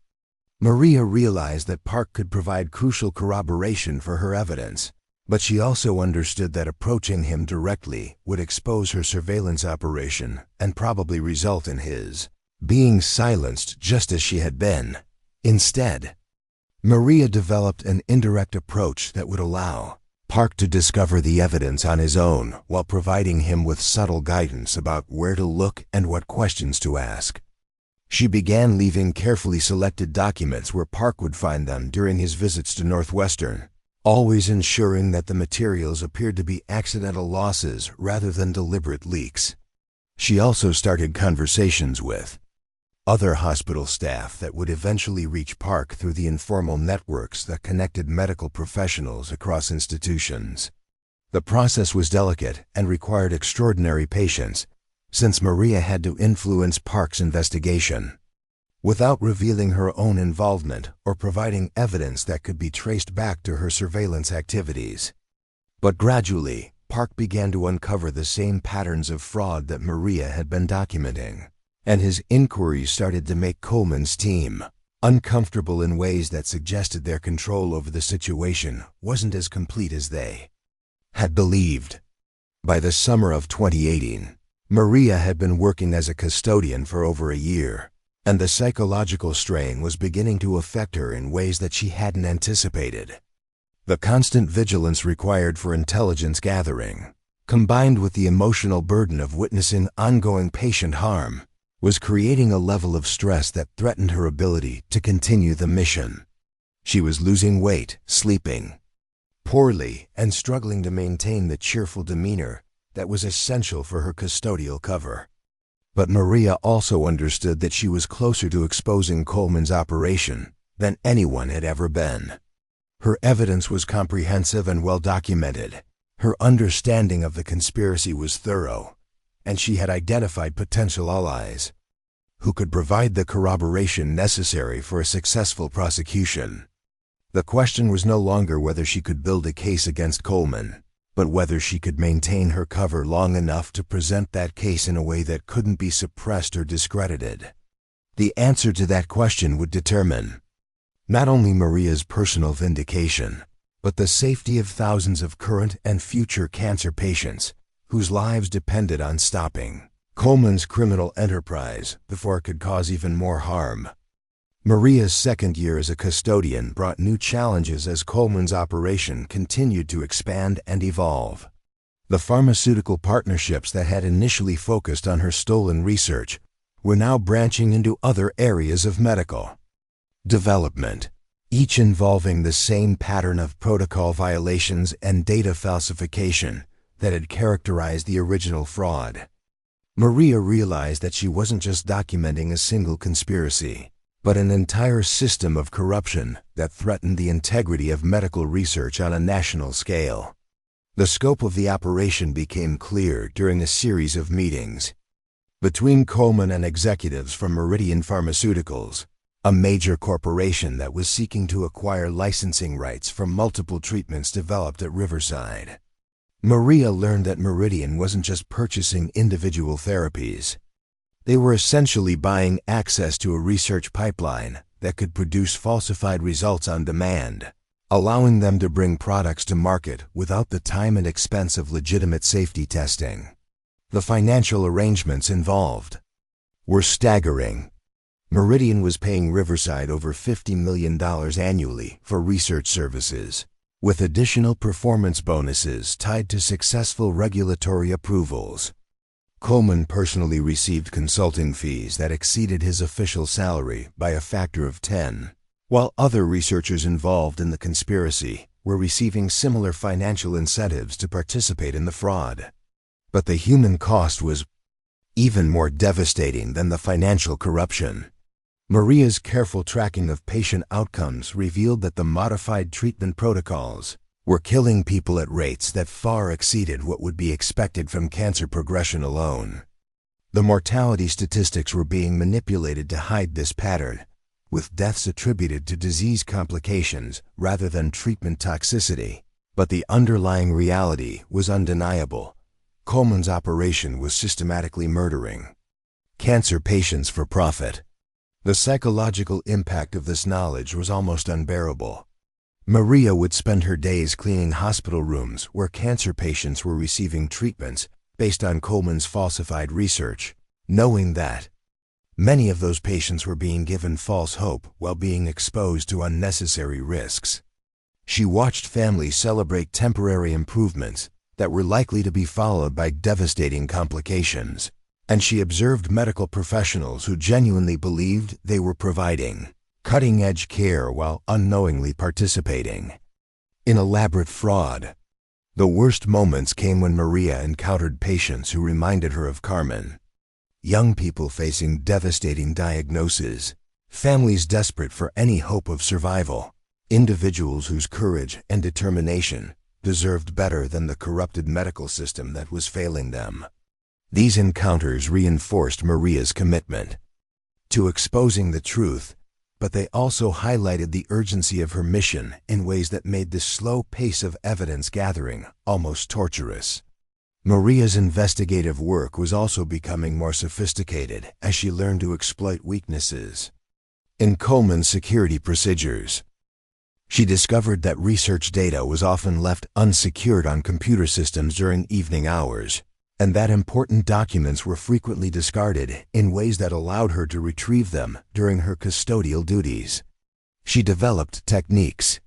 Maria realized that Park could provide crucial corroboration for her evidence, but she also understood that approaching him directly would expose her surveillance operation and probably result in his being silenced just as she had been. Instead, Maria developed an indirect approach that would allow Park to discover the evidence on his own while providing him with subtle guidance about where to look and what questions to ask. She began leaving carefully selected documents where Park would find them during his visits to Northwestern, always ensuring that the materials appeared to be accidental losses rather than deliberate leaks. She also started conversations with other hospital staff that would eventually reach Park through the informal networks that connected medical professionals across institutions. The process was delicate and required extraordinary patience, since Maria had to influence Park's investigation without revealing her own involvement or providing evidence that could be traced back to her surveillance activities. But gradually, Park began to uncover the same patterns of fraud that Maria had been documenting, and his inquiries started to make Coleman's team uncomfortable in ways that suggested their control over the situation wasn't as complete as they had believed. By the summer of 2018, Maria had been working as a custodian for over a year, and the psychological strain was beginning to affect her in ways that she hadn't anticipated. The constant vigilance required for intelligence gathering, combined with the emotional burden of witnessing ongoing patient harm, was creating a level of stress that threatened her ability to continue the mission. She was losing weight, sleeping poorly, and struggling to maintain the cheerful demeanor that was essential for her custodial cover. But Maria also understood that she was closer to exposing Coleman's operation than anyone had ever been. Her evidence was comprehensive and well documented. Her understanding of the conspiracy was thorough, and she had identified potential allies who could provide the corroboration necessary for a successful prosecution. The question was no longer whether she could build a case against Coleman, but whether she could maintain her cover long enough to present that case in a way that couldn't be suppressed or discredited. The answer to that question would determine not only Maria's personal vindication, but the safety of thousands of current and future cancer patients whose lives depended on stopping Coleman's criminal enterprise before it could cause even more harm. Maria's second year as a custodian brought new challenges as Coleman's operation continued to expand and evolve. The pharmaceutical partnerships that had initially focused on her stolen research were now branching into other areas of medical development, each involving the same pattern of protocol violations and data falsification that had characterized the original fraud. Maria realized that she wasn't just documenting a single conspiracy, but an entire system of corruption that threatened the integrity of medical research on a national scale. The scope of the operation became clear during a series of meetings between Coleman and executives from Meridian Pharmaceuticals, a major corporation that was seeking to acquire licensing rights for multiple treatments developed at Riverside. Maria learned that Meridian wasn't just purchasing individual therapies. They were essentially buying access to a research pipeline that could produce falsified results on demand, allowing them to bring products to market without the time and expense of legitimate safety testing. The financial arrangements involved were staggering. Meridian was paying Riverside over $50 million annually for research services, with additional performance bonuses tied to successful regulatory approvals. Coleman personally received consulting fees that exceeded his official salary by a factor of 10, while other researchers involved in the conspiracy were receiving similar financial incentives to participate in the fraud. But the human cost was even more devastating than the financial corruption. Maria's careful tracking of patient outcomes revealed that the modified treatment protocols were killing people at rates that far exceeded what would be expected from cancer progression alone. The mortality statistics were being manipulated to hide this pattern, with deaths attributed to disease complications rather than treatment toxicity. But the underlying reality was undeniable. Coleman's operation was systematically murdering cancer patients for profit. The psychological impact of this knowledge was almost unbearable. Maria would spend her days cleaning hospital rooms where cancer patients were receiving treatments based on Coleman's falsified research, knowing that many of those patients were being given false hope while being exposed to unnecessary risks. She watched families celebrate temporary improvements that were likely to be followed by devastating complications, and she observed medical professionals who genuinely believed they were providing cutting-edge care while unknowingly participating in elaborate fraud. The worst moments came when Maria encountered patients who reminded her of Carmen. Young people facing devastating diagnoses, families desperate for any hope of survival, individuals whose courage and determination deserved better than the corrupted medical system that was failing them. These encounters reinforced Maria's commitment to exposing the truth, but they also highlighted the urgency of her mission in ways that made the slow pace of evidence gathering almost torturous. Maria's investigative work was also becoming more sophisticated as she learned to exploit weaknesses in Coleman's security procedures. She discovered that research data was often left unsecured on computer systems during evening hours, and that important documents were frequently discarded in ways that allowed her to retrieve them during her custodial duties. She developed techniques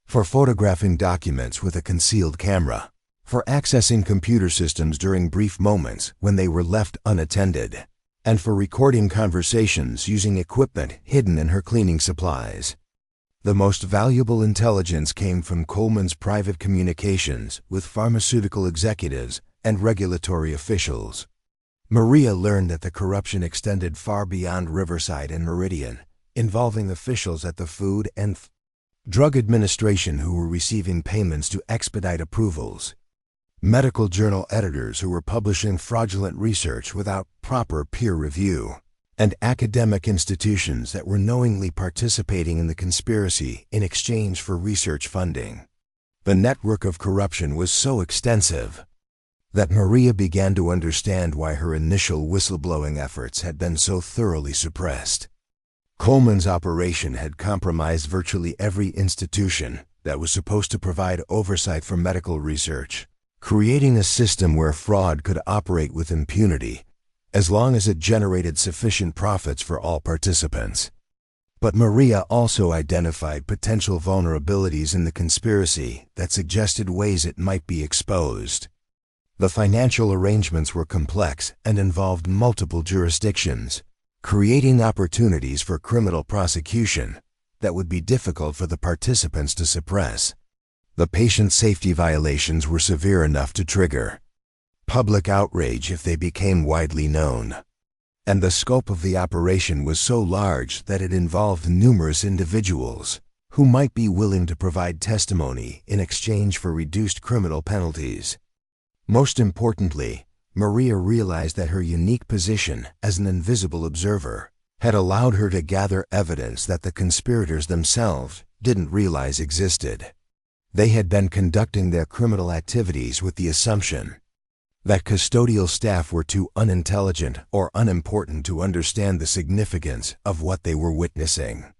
for photographing documents with a concealed camera, for accessing computer systems during brief moments when they were left unattended, and for recording conversations using equipment hidden in her cleaning supplies. The most valuable intelligence came from Coleman's private communications with pharmaceutical executives and regulatory officials. Maria learned that the corruption extended far beyond Riverside and Meridian, involving officials at the Food and Drug Administration who were receiving payments to expedite approvals, medical journal editors who were publishing fraudulent research without proper peer review, and academic institutions that were knowingly participating in the conspiracy in exchange for research funding. The network of corruption was so extensive that Maria began to understand why her initial whistleblowing efforts had been so thoroughly suppressed. Coleman's operation had compromised virtually every institution that was supposed to provide oversight for medical research, creating a system where fraud could operate with impunity as long as it generated sufficient profits for all participants. But Maria also identified potential vulnerabilities in the conspiracy that suggested ways it might be exposed. The financial arrangements were complex and involved multiple jurisdictions, creating opportunities for criminal prosecution that would be difficult for the participants to suppress. The patient safety violations were severe enough to trigger public outrage if they became widely known. And the scope of the operation was so large that it involved numerous individuals who might be willing to provide testimony in exchange for reduced criminal penalties. Most importantly, Maria realized that her unique position as an invisible observer had allowed her to gather evidence that the conspirators themselves didn't realize existed. They had been conducting their criminal activities with the assumption that custodial staff were too unintelligent or unimportant to understand the significance of what they were witnessing.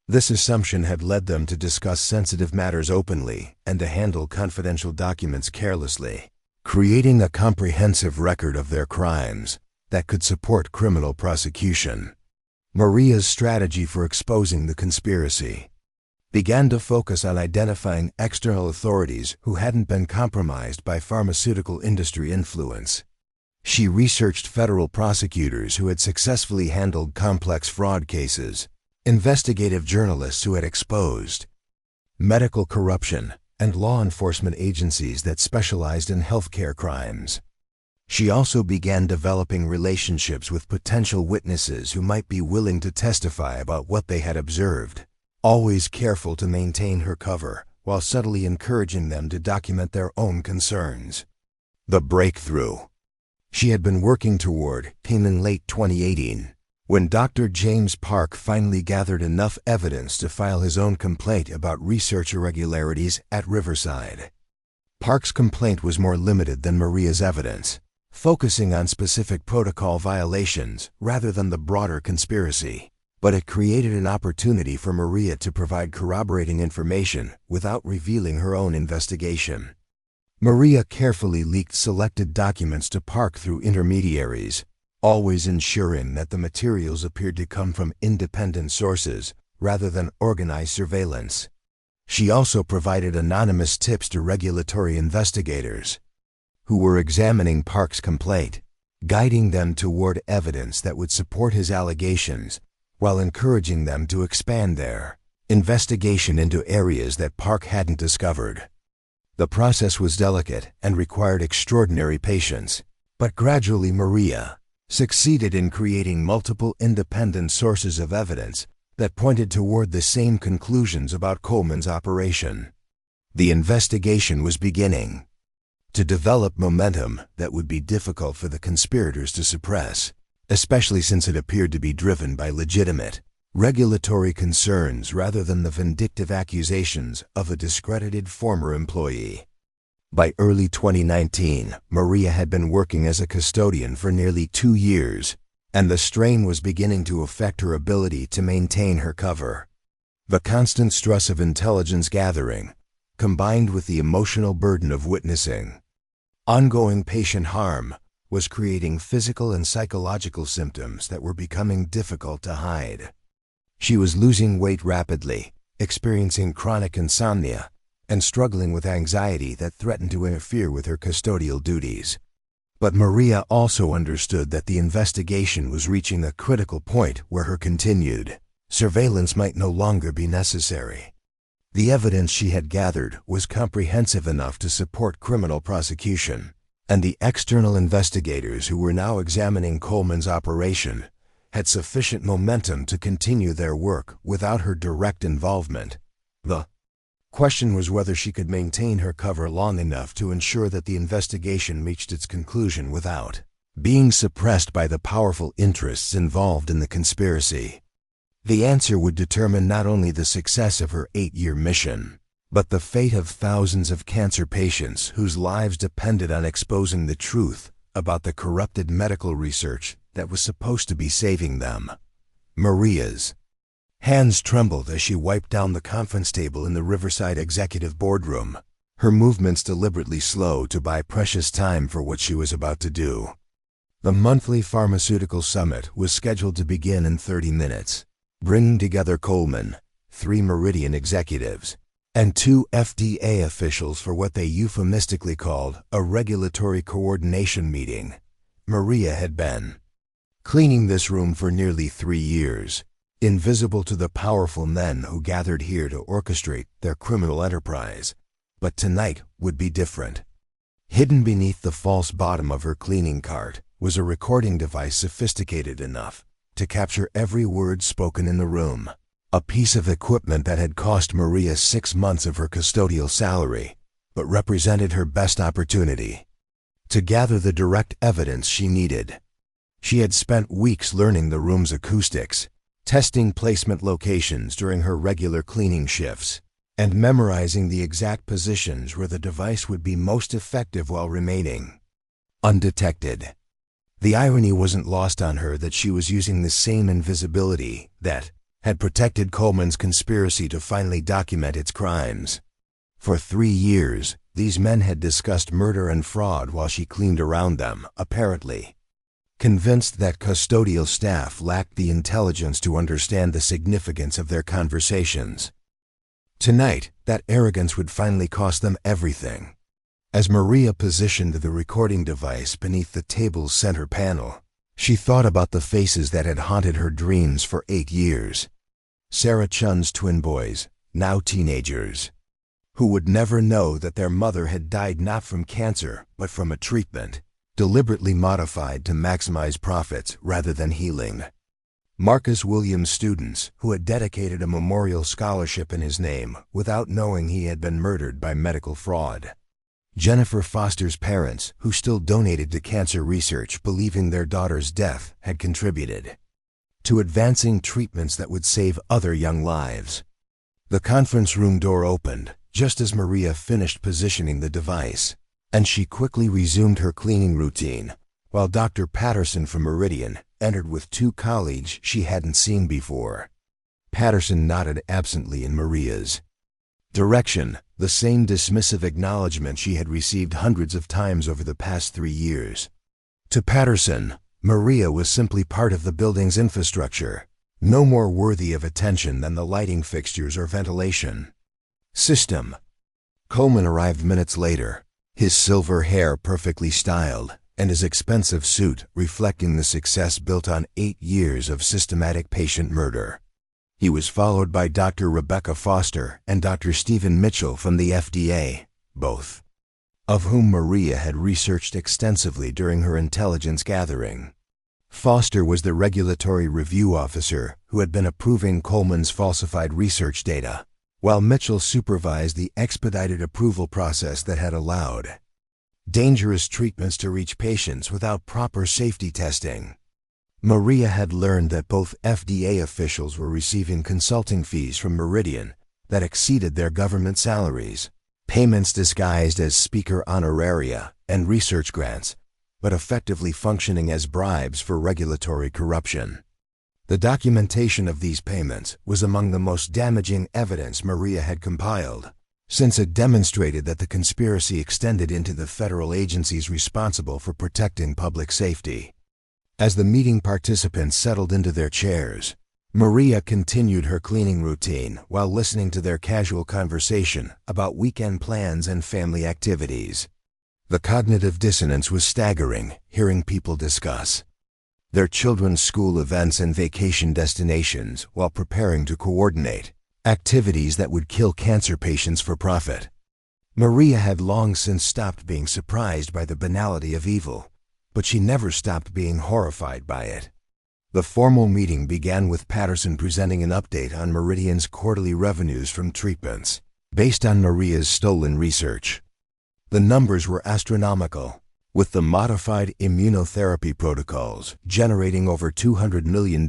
This assumption had led them to discuss sensitive matters openly and to handle confidential documents carelessly, creating a comprehensive record of their crimes that could support criminal prosecution. Maria's strategy for exposing the conspiracy began to focus on identifying external authorities who hadn't been compromised by pharmaceutical industry influence. She researched federal prosecutors who had successfully handled complex fraud cases, investigative journalists who had exposed medical corruption, and law enforcement agencies that specialized in healthcare crimes. She also began developing relationships with potential witnesses who might be willing to testify about what they had observed, always careful to maintain her cover while subtly encouraging them to document their own concerns. The breakthrough she had been working toward came in late 2018, when Dr. James Park finally gathered enough evidence to file his own complaint about research irregularities at Riverside. Park's complaint was more limited than Maria's evidence, focusing on specific protocol violations rather than the broader conspiracy. But it created an opportunity for Maria to provide corroborating information without revealing her own investigation. Maria carefully leaked selected documents to Park through intermediaries, always ensuring that the materials appeared to come from independent sources rather than organized surveillance. She also provided anonymous tips to regulatory investigators who were examining Park's complaint, guiding them toward evidence that would support his allegations while encouraging them to expand their investigation into areas that Park hadn't discovered. The process was delicate and required extraordinary patience, but gradually Maria succeeded in creating multiple independent sources of evidence that pointed toward the same conclusions about Coleman's operation. The investigation was beginning to develop momentum that would be difficult for the conspirators to suppress, especially since it appeared to be driven by legitimate regulatory concerns rather than the vindictive accusations of a discredited former employee. By early 2019, Maria had been working as a custodian for nearly 2 years, and the strain was beginning to affect her ability to maintain her cover. The constant stress of intelligence gathering, combined with the emotional burden of witnessing ongoing patient harm, was creating physical and psychological symptoms that were becoming difficult to hide. She was losing weight rapidly, experiencing chronic insomnia, and struggling with anxiety that threatened to interfere with her custodial duties. But Maria also understood that the investigation was reaching a critical point where her continued Surveillance might no longer be necessary. The evidence she had gathered was comprehensive enough to support criminal prosecution, and the external investigators who were now examining Coleman's operation had sufficient momentum to continue their work without her direct involvement. The question was whether she could maintain her cover long enough to ensure that the investigation reached its conclusion without being suppressed by the powerful interests involved in the conspiracy. The answer would determine not only the success of her 8-year mission, but the fate of thousands of cancer patients whose lives depended on exposing the truth about the corrupted medical research that was supposed to be saving them. Maria's hands trembled as she wiped down the conference table in the Riverside executive boardroom, her movements deliberately slow to buy precious time for what she was about to do. The monthly pharmaceutical summit was scheduled to begin in 30 minutes, bringing together Coleman, 3 Meridian executives, and 2 FDA officials for what they euphemistically called a regulatory coordination meeting. Maria had been cleaning this room for nearly 3 years, invisible to the powerful men who gathered here to orchestrate their criminal enterprise. But tonight would be different. Hidden beneath the false bottom of her cleaning cart was a recording device sophisticated enough to capture every word spoken in the room, a piece of equipment that had cost Maria 6 months of her custodial salary, but represented her best opportunity to gather the direct evidence she needed. She had spent weeks learning the room's acoustics, testing placement locations during her regular cleaning shifts, and memorizing the exact positions where the device would be most effective while remaining undetected. The irony wasn't lost on her that she was using the same invisibility that had protected Coleman's conspiracy to finally document its crimes. For 3 years, these men had discussed murder and fraud while she cleaned around them, apparently convinced that custodial staff lacked the intelligence to understand the significance of their conversations. Tonight, that arrogance would finally cost them everything. As Maria positioned the recording device beneath the table's center panel, she thought about the faces that had haunted her dreams for 8 years. Sarah Chun's twin boys, now teenagers, who would never know that their mother had died not from cancer, but from a treatment deliberately modified to maximize profits rather than healing. Marcus Williams' students, who had dedicated a memorial scholarship in his name without knowing he had been murdered by medical fraud. Jennifer Foster's parents, who still donated to cancer research believing their daughter's death had contributed to advancing treatments that would save other young lives. The conference room door opened just as Maria finished positioning the device, and she quickly resumed her cleaning routine, while Dr. Patterson from Meridian entered with 2 colleagues she hadn't seen before. Patterson nodded absently in Maria's direction, the same dismissive acknowledgement she had received hundreds of times over the past 3 years. To Patterson, Maria was simply part of the building's infrastructure, no more worthy of attention than the lighting fixtures or ventilation system. Coleman arrived minutes later, his silver hair perfectly styled, and his expensive suit reflecting the success built on 8 years of systematic patient murder. He was followed by Dr. Rebecca Foster and Dr. Stephen Mitchell from the FDA, both of whom Maria had researched extensively during her intelligence gathering. Foster was the regulatory review officer who had been approving Coleman's falsified research data, while Mitchell supervised the expedited approval process that had allowed dangerous treatments to reach patients without proper safety testing. Maria had learned that both FDA officials were receiving consulting fees from Meridian that exceeded their government salaries, payments disguised as speaker honoraria and research grants, but effectively functioning as bribes for regulatory corruption. The documentation of these payments was among the most damaging evidence Maria had compiled, since it demonstrated that the conspiracy extended into the federal agencies responsible for protecting public safety. As the meeting participants settled into their chairs, Maria continued her cleaning routine while listening to their casual conversation about weekend plans and family activities. The cognitive dissonance was staggering, hearing people discuss their children's school events and vacation destinations while preparing to coordinate activities that would kill cancer patients for profit. Maria had long since stopped being surprised by the banality of evil, but she never stopped being horrified by it. The formal meeting began with Patterson presenting an update on Meridian's quarterly revenues from treatments, based on Maria's stolen research. The numbers were astronomical, with the modified immunotherapy protocols generating over $200 million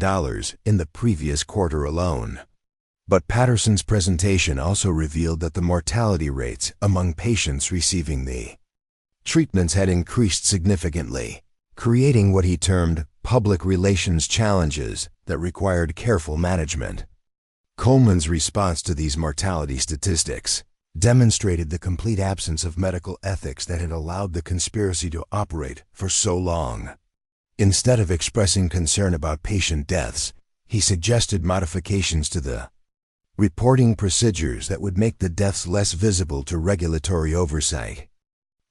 in the previous quarter alone. But Patterson's presentation also revealed that the mortality rates among patients receiving the treatments had increased significantly, creating what he termed public relations challenges that required careful management. Coleman's response to these mortality statistics demonstrated the complete absence of medical ethics that had allowed the conspiracy to operate for so long. Instead of expressing concern about patient deaths, he suggested modifications to the reporting procedures that would make the deaths less visible to regulatory oversight.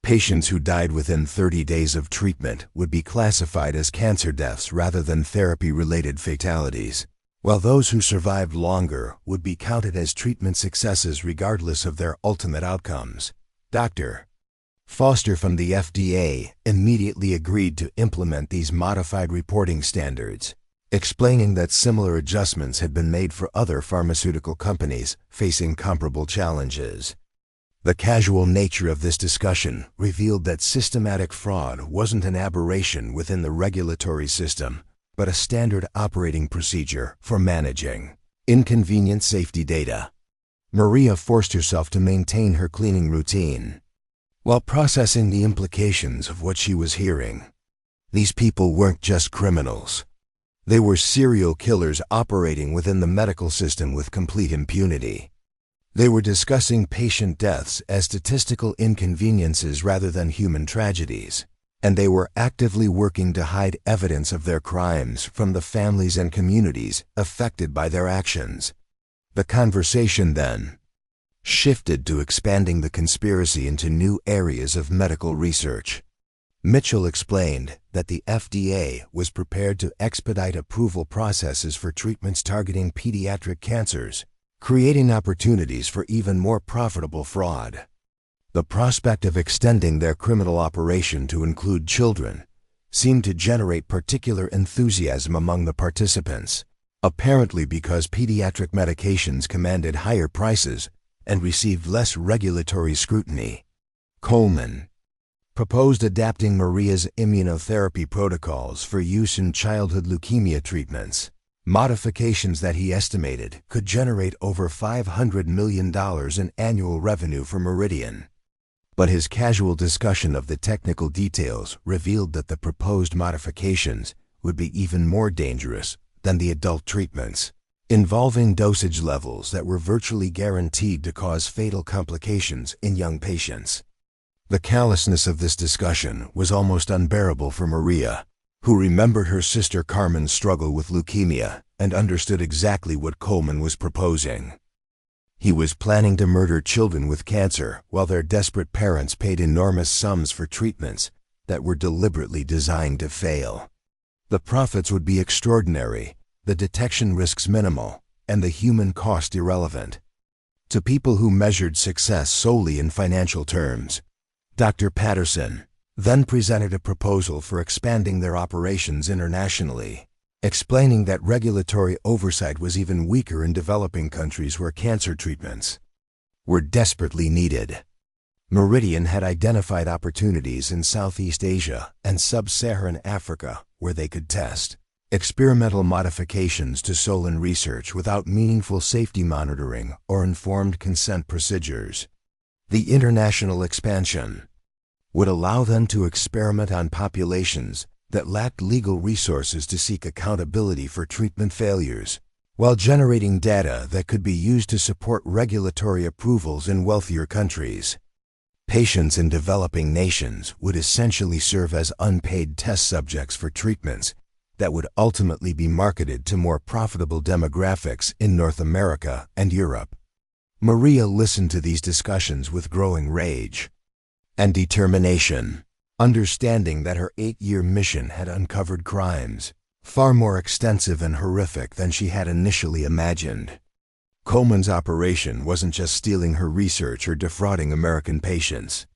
Patients who died within 30 days of treatment would be classified as cancer deaths rather than therapy-related fatalities, while those who survived longer would be counted as treatment successes regardless of their ultimate outcomes. Dr. Foster from the FDA immediately agreed to implement these modified reporting standards, explaining that similar adjustments had been made for other pharmaceutical companies facing comparable challenges. The casual nature of this discussion revealed that systematic fraud wasn't an aberration within the regulatory system, but a standard operating procedure for managing inconvenient safety data. Maria forced herself to maintain her cleaning routine while processing the implications of what she was hearing. These people weren't just criminals. They were serial killers operating within the medical system with complete impunity. They were discussing patient deaths as statistical inconveniences rather than human tragedies, and they were actively working to hide evidence of their crimes from the families and communities affected by their actions. The conversation then shifted to expanding the conspiracy into new areas of medical research. Mitchell explained that the FDA was prepared to expedite approval processes for treatments targeting pediatric cancers, creating opportunities for even more profitable fraud. The prospect of extending their criminal operation to include children seemed to generate particular enthusiasm among the participants, apparently because pediatric medications commanded higher prices and received less regulatory scrutiny. Coleman proposed adapting Maria's immunotherapy protocols for use in childhood leukemia treatments, modifications that he estimated could generate over $500 million in annual revenue for Meridian. But his casual discussion of the technical details revealed that the proposed modifications would be even more dangerous than the adult treatments, involving dosage levels that were virtually guaranteed to cause fatal complications in young patients. The callousness of this discussion was almost unbearable for Maria, who remembered her sister Carmen's struggle with leukemia and understood exactly what Coleman was proposing. He was planning to murder children with cancer while their desperate parents paid enormous sums for treatments that were deliberately designed to fail. The profits would be extraordinary, the detection risks minimal, and the human cost irrelevant. To people who measured success solely in financial terms, Dr. Patterson then presented a proposal for expanding their operations internationally, explaining that regulatory oversight was even weaker in developing countries where cancer treatments were desperately needed. Meridian had identified opportunities in Southeast Asia and Sub-Saharan Africa where they could test experimental modifications to Solon research without meaningful safety monitoring or informed consent procedures. The international expansion would allow them to experiment on populations that lacked legal resources to seek accountability for treatment failures, while generating data that could be used to support regulatory approvals in wealthier countries. Patients in developing nations would essentially serve as unpaid test subjects for treatments that would ultimately be marketed to more profitable demographics in North America and Europe. Maria listened to these discussions with growing rage and determination, understanding that her 8-year mission had uncovered crimes far more extensive and horrific than she had initially imagined. Coleman's operation wasn't just stealing her research or defrauding American patients.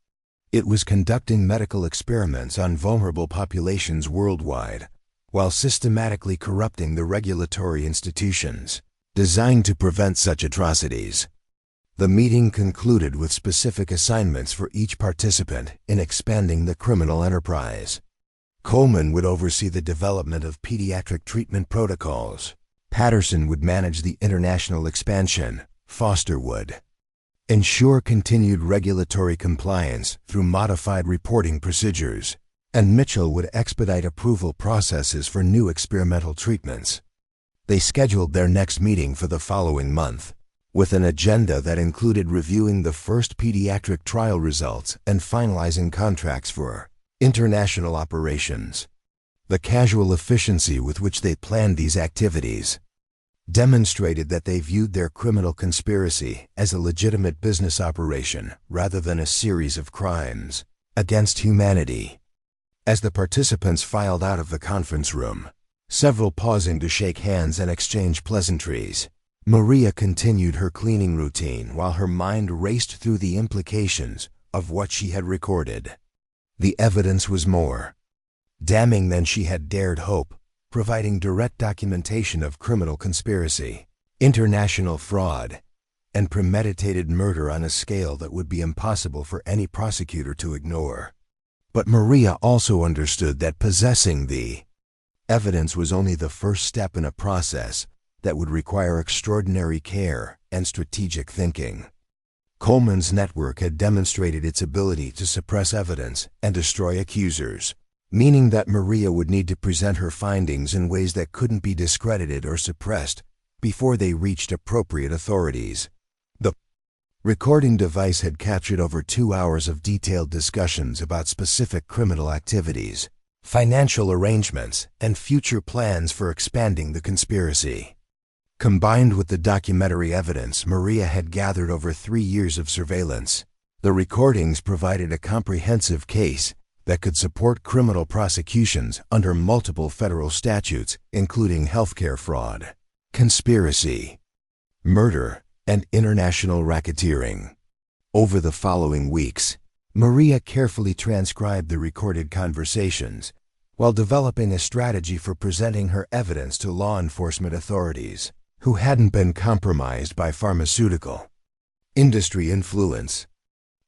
It was conducting medical experiments on vulnerable populations worldwide, while systematically corrupting the regulatory institutions designed to prevent such atrocities. The meeting concluded with specific assignments for each participant in expanding the criminal enterprise. Coleman would oversee the development of pediatric treatment protocols. Patterson would manage the international expansion. Foster would ensure continued regulatory compliance through modified reporting procedures, and Mitchell would expedite approval processes for new experimental treatments. They scheduled their next meeting for the following month, with an agenda that included reviewing the first pediatric trial results and finalizing contracts for international operations. The casual efficiency with which they planned these activities demonstrated that they viewed their criminal conspiracy as a legitimate business operation rather than a series of crimes against humanity. As the participants filed out of the conference room, several pausing to shake hands and exchange pleasantries, Maria continued her cleaning routine while her mind raced through the implications of what she had recorded. The evidence was more damning than she had dared hope, providing direct documentation of criminal conspiracy, international fraud, and premeditated murder on a scale that would be impossible for any prosecutor to ignore. But Maria also understood that possessing the evidence was only the first step in a process that would require extraordinary care and strategic thinking. Coleman's network had demonstrated its ability to suppress evidence and destroy accusers, meaning that Maria would need to present her findings in ways that couldn't be discredited or suppressed before they reached appropriate authorities. The recording device had captured over 2 hours of detailed discussions about specific criminal activities, financial arrangements, and future plans for expanding the conspiracy. Combined with the documentary evidence Maria had gathered over 3 years of surveillance, the recordings provided a comprehensive case that could support criminal prosecutions under multiple federal statutes, including healthcare fraud, conspiracy, murder, and international racketeering. Over the following weeks, Maria carefully transcribed the recorded conversations while developing a strategy for presenting her evidence to law enforcement authorities who hadn't been compromised by pharmaceutical industry influence.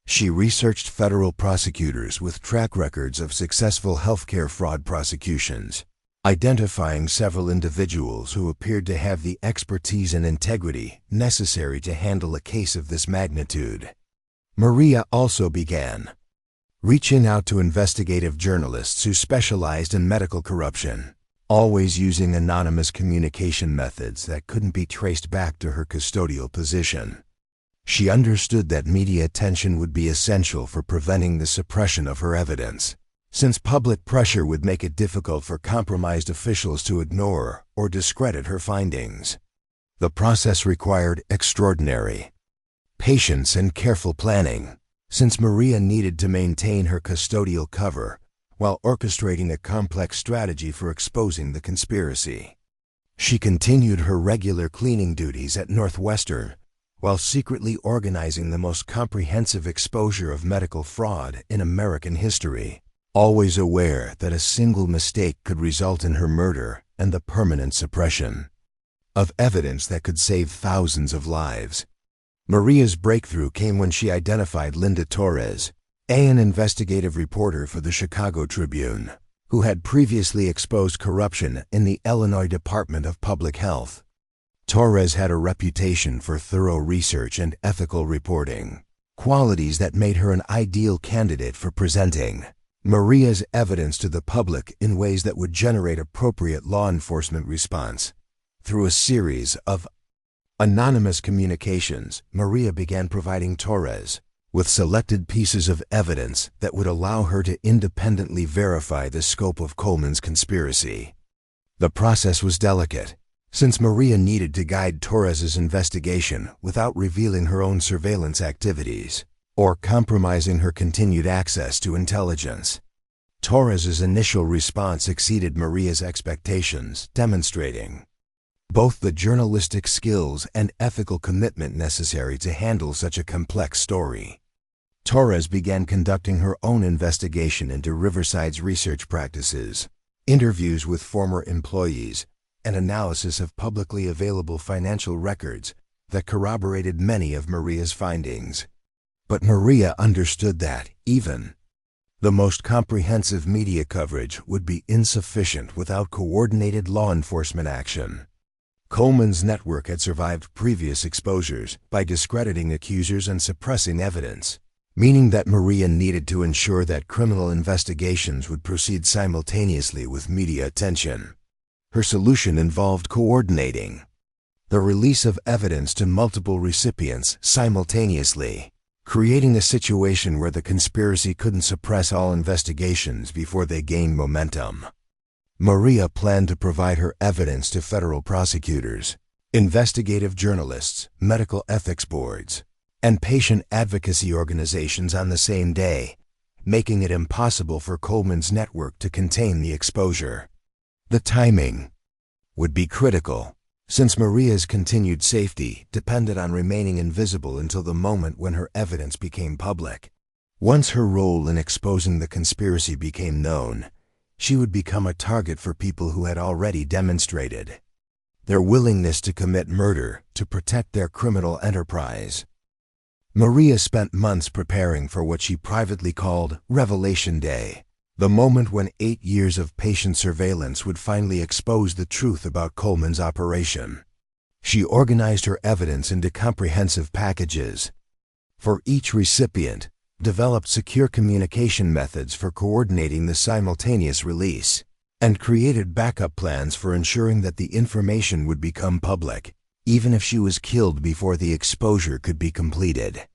She researched federal prosecutors with track records of successful healthcare fraud prosecutions, identifying several individuals who appeared to have the expertise and integrity necessary to handle a case of this magnitude. Maria also began reaching out to investigative journalists who specialized in medical corruption, always using anonymous communication methods that couldn't be traced back to her custodial position. She understood that media attention would be essential for preventing the suppression of her evidence, since public pressure would make it difficult for compromised officials to ignore or discredit her findings. The process required extraordinary patience and careful planning, since Maria needed to maintain her custodial cover while orchestrating a complex strategy for exposing the conspiracy. She continued her regular cleaning duties at Northwestern while secretly organizing the most comprehensive exposure of medical fraud in American history, always aware that a single mistake could result in her murder and the permanent suppression of evidence that could save thousands of lives. Maria's breakthrough came when she identified Linda Torres, an investigative reporter for the Chicago Tribune, who had previously exposed corruption in the Illinois Department of Public Health. Torres had a reputation for thorough research and ethical reporting, qualities that made her an ideal candidate for presenting Maria's evidence to the public in ways that would generate appropriate law enforcement response. Through a series of anonymous communications, Maria began providing Torres with selected pieces of evidence that would allow her to independently verify the scope of Coleman's conspiracy. The process was delicate, since Maria needed to guide Torres's investigation without revealing her own surveillance activities or compromising her continued access to intelligence. Torres's initial response exceeded Maria's expectations, demonstrating both the journalistic skills and ethical commitment necessary to handle such a complex story. Torres began conducting her own investigation into Riverside's research practices, interviews with former employees, and analysis of publicly available financial records that corroborated many of Maria's findings. But Maria understood that, even the most comprehensive media coverage would be insufficient without coordinated law enforcement action. Coleman's network had survived previous exposures by discrediting accusers and suppressing evidence, meaning that Maria needed to ensure that criminal investigations would proceed simultaneously with media attention. Her solution involved coordinating the release of evidence to multiple recipients simultaneously, creating a situation where the conspiracy couldn't suppress all investigations before they gained momentum. Maria planned to provide her evidence to federal prosecutors, investigative journalists, medical ethics boards, and patient advocacy organizations on the same day, making it impossible for Coleman's network to contain the exposure. The timing would be critical, since Maria's continued safety depended on remaining invisible until the moment when her evidence became public. Once her role in exposing the conspiracy became known, she would become a target for people who had already demonstrated their willingness to commit murder to protect their criminal enterprise. Maria spent months preparing for what she privately called Revelation Day, the moment when 8 years of patient surveillance would finally expose the truth about Coleman's operation. She organized her evidence into comprehensive packages for each recipient, developed secure communication methods for coordinating the simultaneous release, and created backup plans for ensuring that the information would become public, even if she was killed before the exposure could be completed.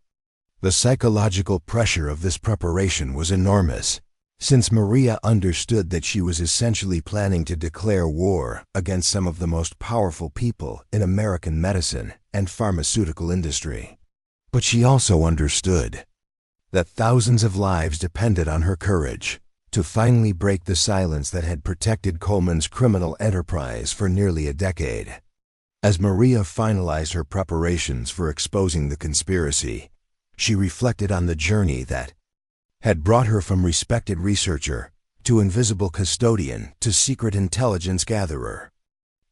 The psychological pressure of this preparation was enormous, since Maria understood that she was essentially planning to declare war against some of the most powerful people in American medicine and pharmaceutical industry. But she also understood that thousands of lives depended on her courage to finally break the silence that had protected Coleman's criminal enterprise for nearly a decade. As Maria finalized her preparations for exposing the conspiracy, she reflected on the journey that had brought her from respected researcher to invisible custodian to secret intelligence gatherer.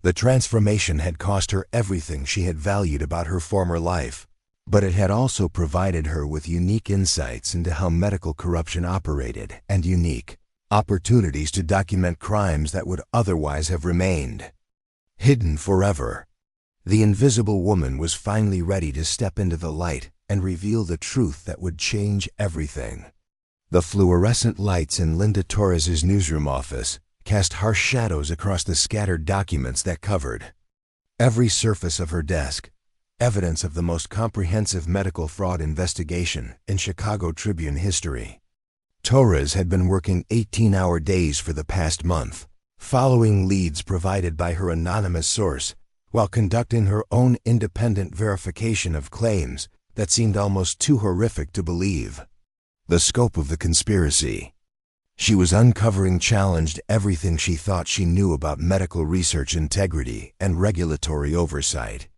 The transformation had cost her everything she had valued about her former life, but it had also provided her with unique insights into how medical corruption operated and unique opportunities to document crimes that would otherwise have remained hidden forever. The Invisible Woman was finally ready to step into the light and reveal the truth that would change everything. The fluorescent lights in Linda Torres's newsroom office cast harsh shadows across the scattered documents that covered every surface of her desk, evidence of the most comprehensive medical fraud investigation in Chicago Tribune history. Torres had been working 18-hour days for the past month, following leads provided by her anonymous source, while conducting her own independent verification of claims that seemed almost too horrific to believe. The scope of the conspiracy. She was uncovering challenged everything she thought she knew about medical research integrity and regulatory oversight.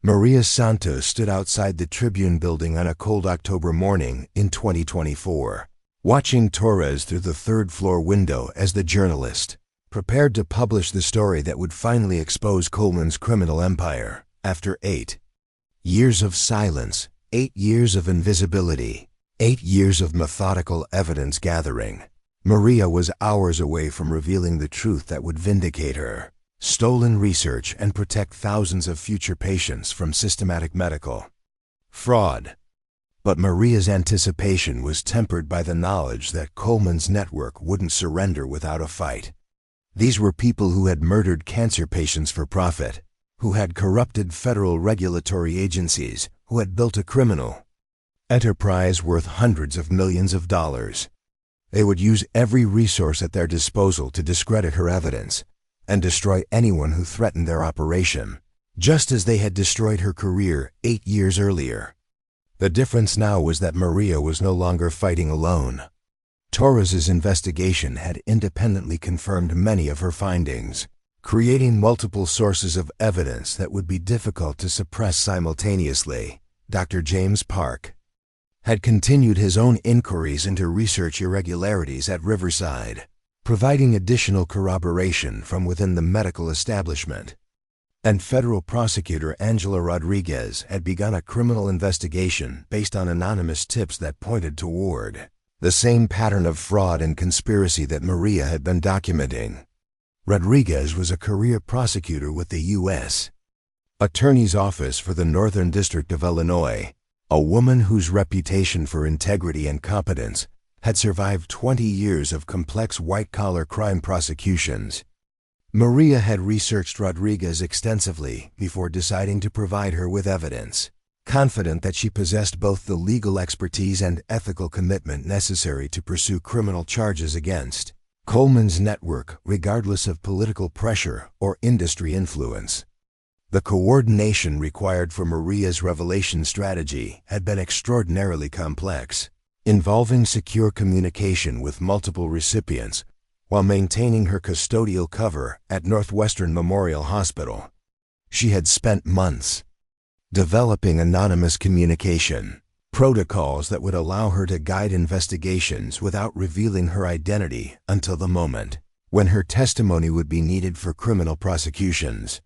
Maria Santos stood outside the Tribune building on a cold October morning in 2024, watching Torres through the third-floor window as the journalist prepared to publish the story that would finally expose Coleman's criminal empire. After 8 years of silence, 8 years of invisibility, 8 years of methodical evidence gathering, Maria was hours away from revealing the truth that would vindicate her stolen research and protect thousands of future patients from systematic medical fraud. But Maria's anticipation was tempered by the knowledge that Coleman's network wouldn't surrender without a fight. These were people who had murdered cancer patients for profit, who had corrupted federal regulatory agencies, who had built a criminal enterprise worth hundreds of millions of dollars. They would use every resource at their disposal to discredit her evidence and destroy anyone who threatened their operation, just as they had destroyed her career 8 years earlier. The difference now was that Maria was no longer fighting alone. Torres's investigation had independently confirmed many of her findings, creating multiple sources of evidence that would be difficult to suppress simultaneously. Dr. James Park had continued his own inquiries into research irregularities at Riverside, providing additional corroboration from within the medical establishment. And federal prosecutor Angela Rodriguez had begun a criminal investigation based on anonymous tips that pointed toward the same pattern of fraud and conspiracy that Maria had been documenting. Rodriguez was a career prosecutor with the U.S. Attorney's Office for the Northern District of Illinois, a woman whose reputation for integrity and competence had survived 20 years of complex white-collar crime prosecutions. Maria had researched Rodriguez extensively before deciding to provide her with evidence, confident that she possessed both the legal expertise and ethical commitment necessary to pursue criminal charges against Coleman's network, regardless of political pressure or industry influence. The coordination required for Maria's revelation strategy had been extraordinarily complex, involving secure communication with multiple recipients while maintaining her custodial cover at Northwestern Memorial Hospital. She had spent months developing anonymous communication protocols that would allow her to guide investigations without revealing her identity until the moment when her testimony would be needed for criminal prosecutions.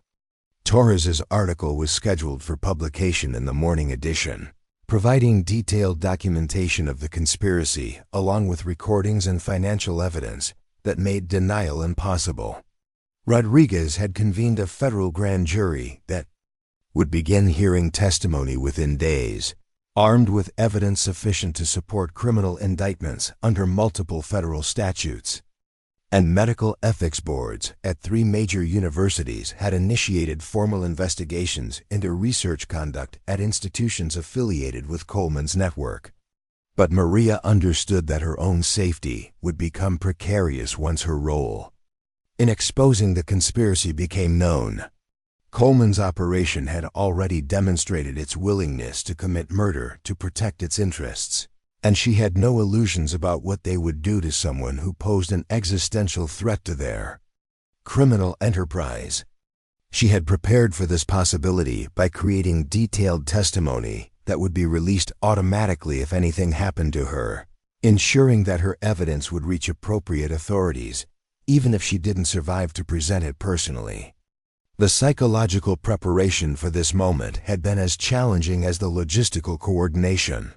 Torres's article was scheduled for publication in the morning edition, providing detailed documentation of the conspiracy along with recordings and financial evidence that made denial impossible. Rodriguez had convened a federal grand jury that would begin hearing testimony within days, armed with evidence sufficient to support criminal indictments under multiple federal statutes. And medical ethics boards at 3 major universities had initiated formal investigations into research conduct at institutions affiliated with Coleman's network. But Maria understood that her own safety would become precarious once her role in exposing the conspiracy became known. Coleman's operation had already demonstrated its willingness to commit murder to protect its interests, and she had no illusions about what they would do to someone who posed an existential threat to their criminal enterprise. She had prepared for this possibility by creating detailed testimony that would be released automatically if anything happened to her, ensuring that her evidence would reach appropriate authorities, even if she didn't survive to present it personally. The psychological preparation for this moment had been as challenging as the logistical coordination.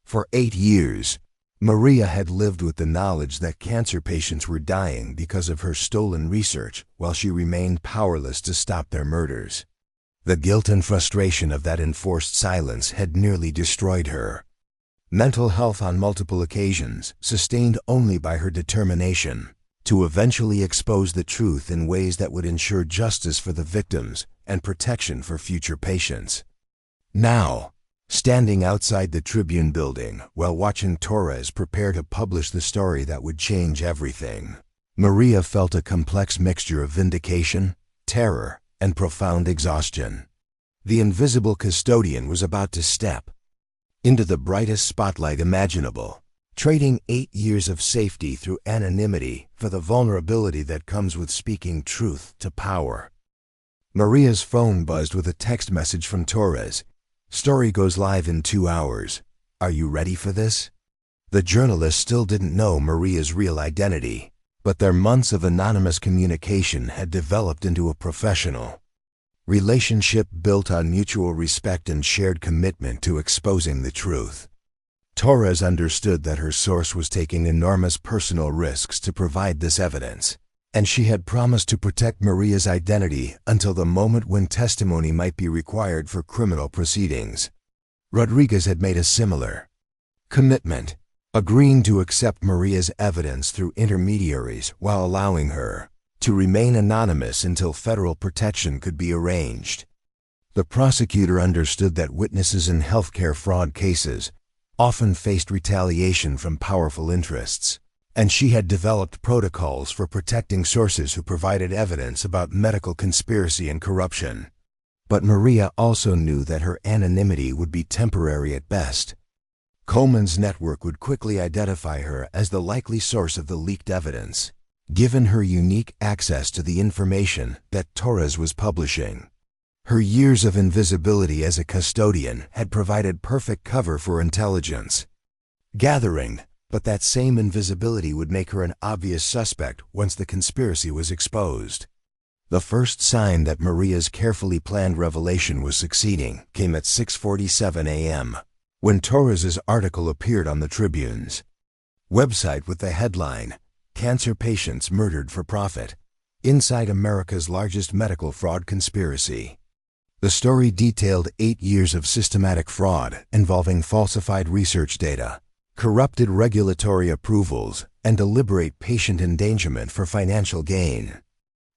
For 8 years, Maria had lived with the knowledge that cancer patients were dying because of her stolen research while she remained powerless to stop their murders. The guilt and frustration of that enforced silence had nearly destroyed her. Mental health on multiple occasions, sustained only by her determination to eventually expose the truth in ways that would ensure justice for the victims and protection for future patients. Now, standing outside the Tribune building while watching Torres prepare to publish the story that would change everything, Maria felt a complex mixture of vindication, terror, and profound exhaustion. The invisible custodian was about to step into the brightest spotlight imaginable, trading 8 years of safety through anonymity for the vulnerability that comes with speaking truth to power. Maria's phone buzzed with a text message from Torres. "Story goes live in 2 hours. Are you ready for this?" The journalist still didn't know Maria's real identity, but their months of anonymous communication had developed into a professional relationship built on mutual respect and shared commitment to exposing the truth. Torres understood that her source was taking enormous personal risks to provide this evidence, and she had promised to protect Maria's identity until the moment when testimony might be required for criminal proceedings. Rodriguez had made a similar commitment, agreeing to accept Maria's evidence through intermediaries while allowing her to remain anonymous until federal protection could be arranged. The prosecutor understood that witnesses in healthcare fraud cases often faced retaliation from powerful interests, and she had developed protocols for protecting sources who provided evidence about medical conspiracy and corruption. But Maria also knew that her anonymity would be temporary at best. Coleman's network would quickly identify her as the likely source of the leaked evidence, given her unique access to the information that Torres was publishing. Her years of invisibility as a custodian had provided perfect cover for intelligence gathering, but that same invisibility would make her an obvious suspect once the conspiracy was exposed. The first sign that Maria's carefully planned revelation was succeeding came at 6:47 a.m., when Torres's article appeared on the Tribune's website with the headline, "Cancer Patients Murdered for Profit: Inside America's Largest Medical Fraud Conspiracy." The story detailed 8 years of systematic fraud involving falsified research data, corrupted regulatory approvals, and deliberate patient endangerment for financial gain.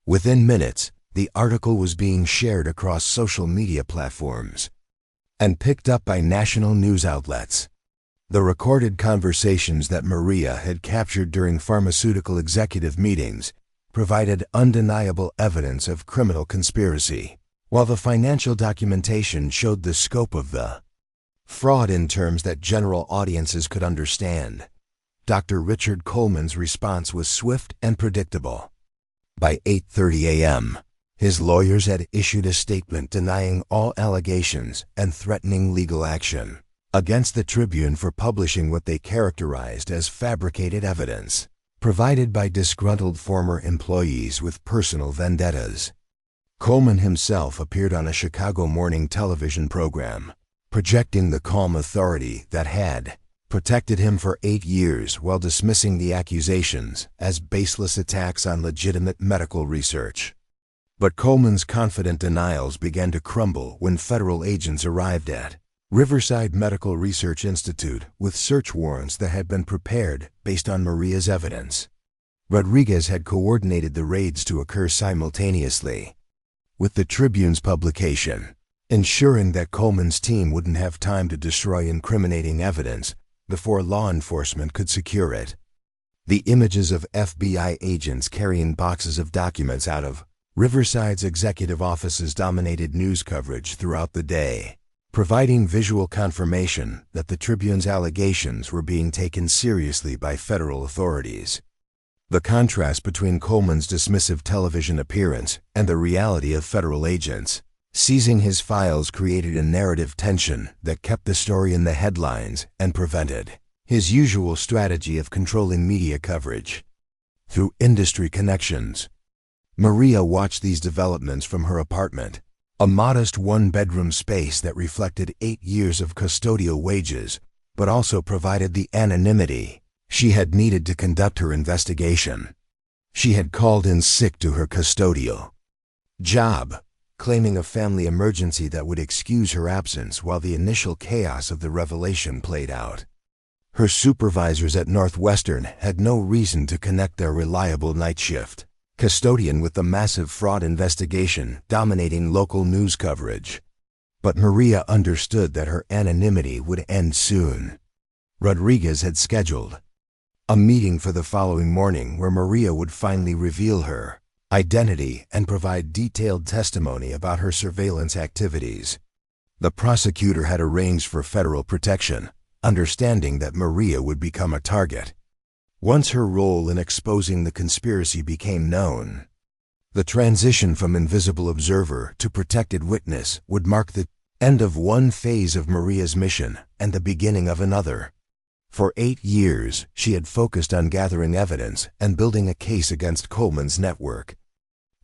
Within minutes, the article was being shared across social media platforms and picked up by national news outlets. The recorded conversations that Maria had captured during pharmaceutical executive meetings provided undeniable evidence of criminal conspiracy, while the financial documentation showed the scope of the fraud in terms that general audiences could understand. Dr. Richard Coleman's response was swift and predictable. By 8:30 a.m., his lawyers had issued a statement denying all allegations and threatening legal action against the Tribune for publishing what they characterized as fabricated evidence provided by disgruntled former employees with personal vendettas. Coleman himself appeared on a Chicago morning television program, projecting the calm authority that had protected him for 8 years while dismissing the accusations as baseless attacks on legitimate medical research. But Coleman's confident denials began to crumble when federal agents arrived at Riverside Medical Research Institute with search warrants that had been prepared based on Maria's evidence. Rodriguez had coordinated the raids to occur simultaneously with the Tribune's publication, ensuring that Coleman's team wouldn't have time to destroy incriminating evidence before law enforcement could secure it. The images of FBI agents carrying boxes of documents out of Riverside's executive offices dominated news coverage throughout the day, providing visual confirmation that the Tribune's allegations were being taken seriously by federal authorities. The contrast between Coleman's dismissive television appearance and the reality of federal agents seizing his files created a narrative tension that kept the story in the headlines and prevented his usual strategy of controlling media coverage through industry connections. Maria watched these developments from her apartment, a modest one-bedroom space that reflected 8 years of custodial wages, but also provided the anonymity she had needed to conduct her investigation. She had called in sick to her custodial job, claiming a family emergency that would excuse her absence while the initial chaos of the revelation played out. Her supervisors at Northwestern had no reason to connect their reliable night shift custodian with the massive fraud investigation dominating local news coverage. But Maria understood that her anonymity would end soon. Rodriguez had scheduled a meeting for the following morning where Maria would finally reveal her identity and provide detailed testimony about her surveillance activities. The prosecutor had arranged for federal protection, understanding that Maria would become a target once her role in exposing the conspiracy became known. The transition from invisible observer to protected witness would mark the end of one phase of Maria's mission and the beginning of another. For 8 years, she had focused on gathering evidence and building a case against Coleman's network.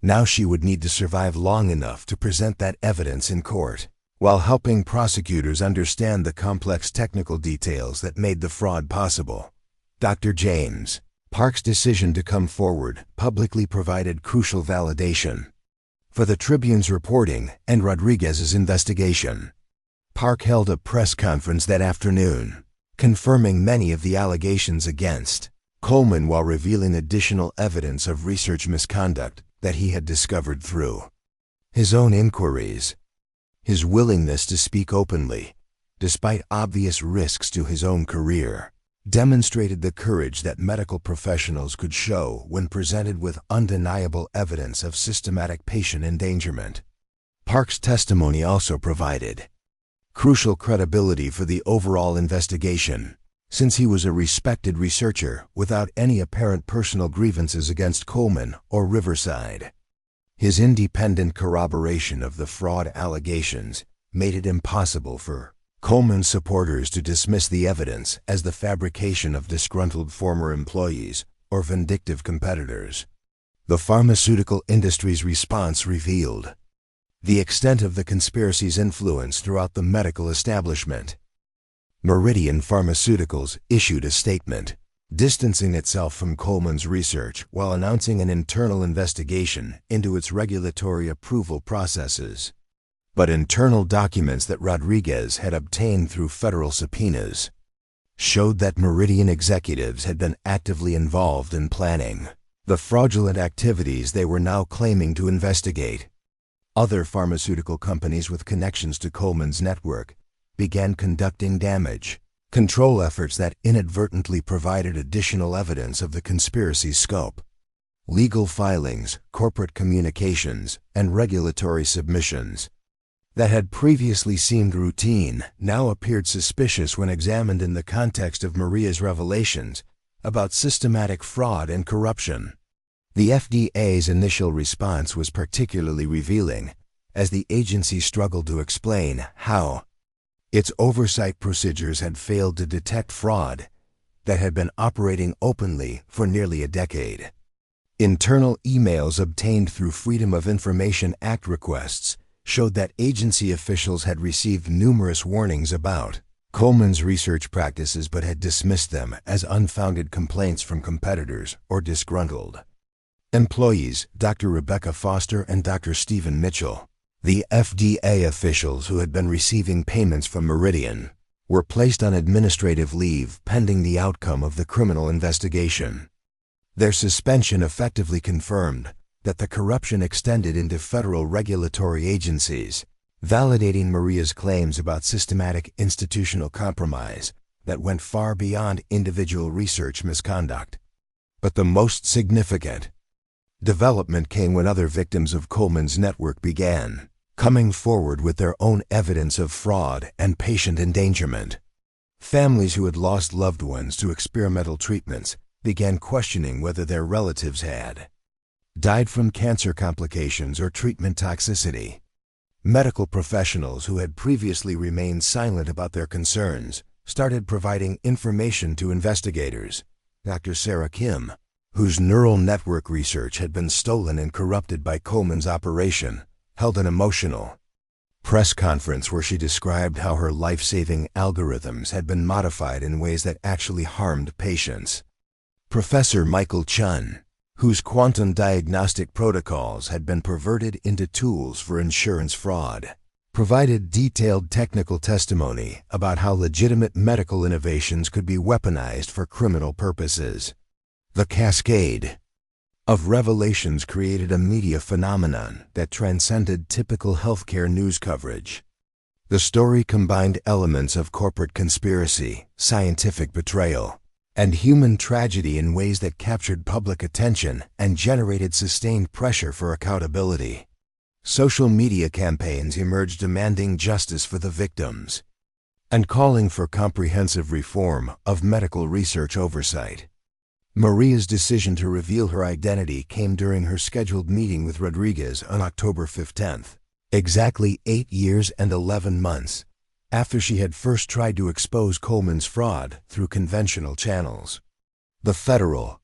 Now she would need to survive long enough to present that evidence in court, while helping prosecutors understand the complex technical details that made the fraud possible. Dr. James Park's decision to come forward publicly provided crucial validation for the Tribune's reporting and Rodriguez's investigation. Park held a press conference that afternoon, confirming many of the allegations against Coleman while revealing additional evidence of research misconduct that he had discovered through his own inquiries. His willingness to speak openly, despite obvious risks to his own career, demonstrated the courage that medical professionals could show when presented with undeniable evidence of systematic patient endangerment. Park's testimony also provided crucial credibility for the overall investigation, since he was a respected researcher without any apparent personal grievances against Coleman or Riverside. His independent corroboration of the fraud allegations made it impossible for Coleman's supporters to dismiss the evidence as the fabrication of disgruntled former employees or vindictive competitors. The pharmaceutical industry's response revealed the extent of the conspiracy's influence throughout the medical establishment. Meridian Pharmaceuticals issued a statement, distancing itself from Coleman's research while announcing an internal investigation into its regulatory approval processes. But internal documents that Rodriguez had obtained through federal subpoenas showed that Meridian executives had been actively involved in planning the fraudulent activities they were now claiming to investigate. Other pharmaceutical companies with connections to Coleman's network began conducting damage control efforts that inadvertently provided additional evidence of the conspiracy's scope. Legal filings, corporate communications, and regulatory submissions that had previously seemed routine now appeared suspicious when examined in the context of Maria's revelations about systematic fraud and corruption. The FDA's initial response was particularly revealing, as the agency struggled to explain how its oversight procedures had failed to detect fraud that had been operating openly for nearly a decade. Internal emails obtained through Freedom of Information Act requests showed that agency officials had received numerous warnings about Coleman's research practices but had dismissed them as unfounded complaints from competitors or disgruntled employees. Dr. Rebecca Foster and Dr. Stephen Mitchell, the FDA officials who had been receiving payments from Meridian, were placed on administrative leave pending the outcome of the criminal investigation. Their suspension effectively confirmed that the corruption extended into federal regulatory agencies, validating Maria's claims about systematic institutional compromise that went far beyond individual research misconduct. But the most significant development came when other victims of Coleman's network began coming forward with their own evidence of fraud and patient endangerment. Families who had lost loved ones to experimental treatments began questioning whether their relatives had died from cancer complications or treatment toxicity. Medical professionals who had previously remained silent about their concerns started providing information to investigators. Dr. Sarah Kim, whose neural network research had been stolen and corrupted by Coleman's operation, held an emotional press conference where she described how her life-saving algorithms had been modified in ways that actually harmed patients. Professor Michael Chun, whose quantum diagnostic protocols had been perverted into tools for insurance fraud, provided detailed technical testimony about how legitimate medical innovations could be weaponized for criminal purposes. The cascade of revelations created a media phenomenon that transcended typical healthcare news coverage. The story combined elements of corporate conspiracy, scientific betrayal, and human tragedy in ways that captured public attention and generated sustained pressure for accountability. Social media campaigns emerged demanding justice for the victims and calling for comprehensive reform of medical research oversight. Maria's decision to reveal her identity came during her scheduled meeting with Rodriguez on October 15th, exactly 8 years and 11 months after she had first tried to expose Coleman's fraud through conventional channels. The federal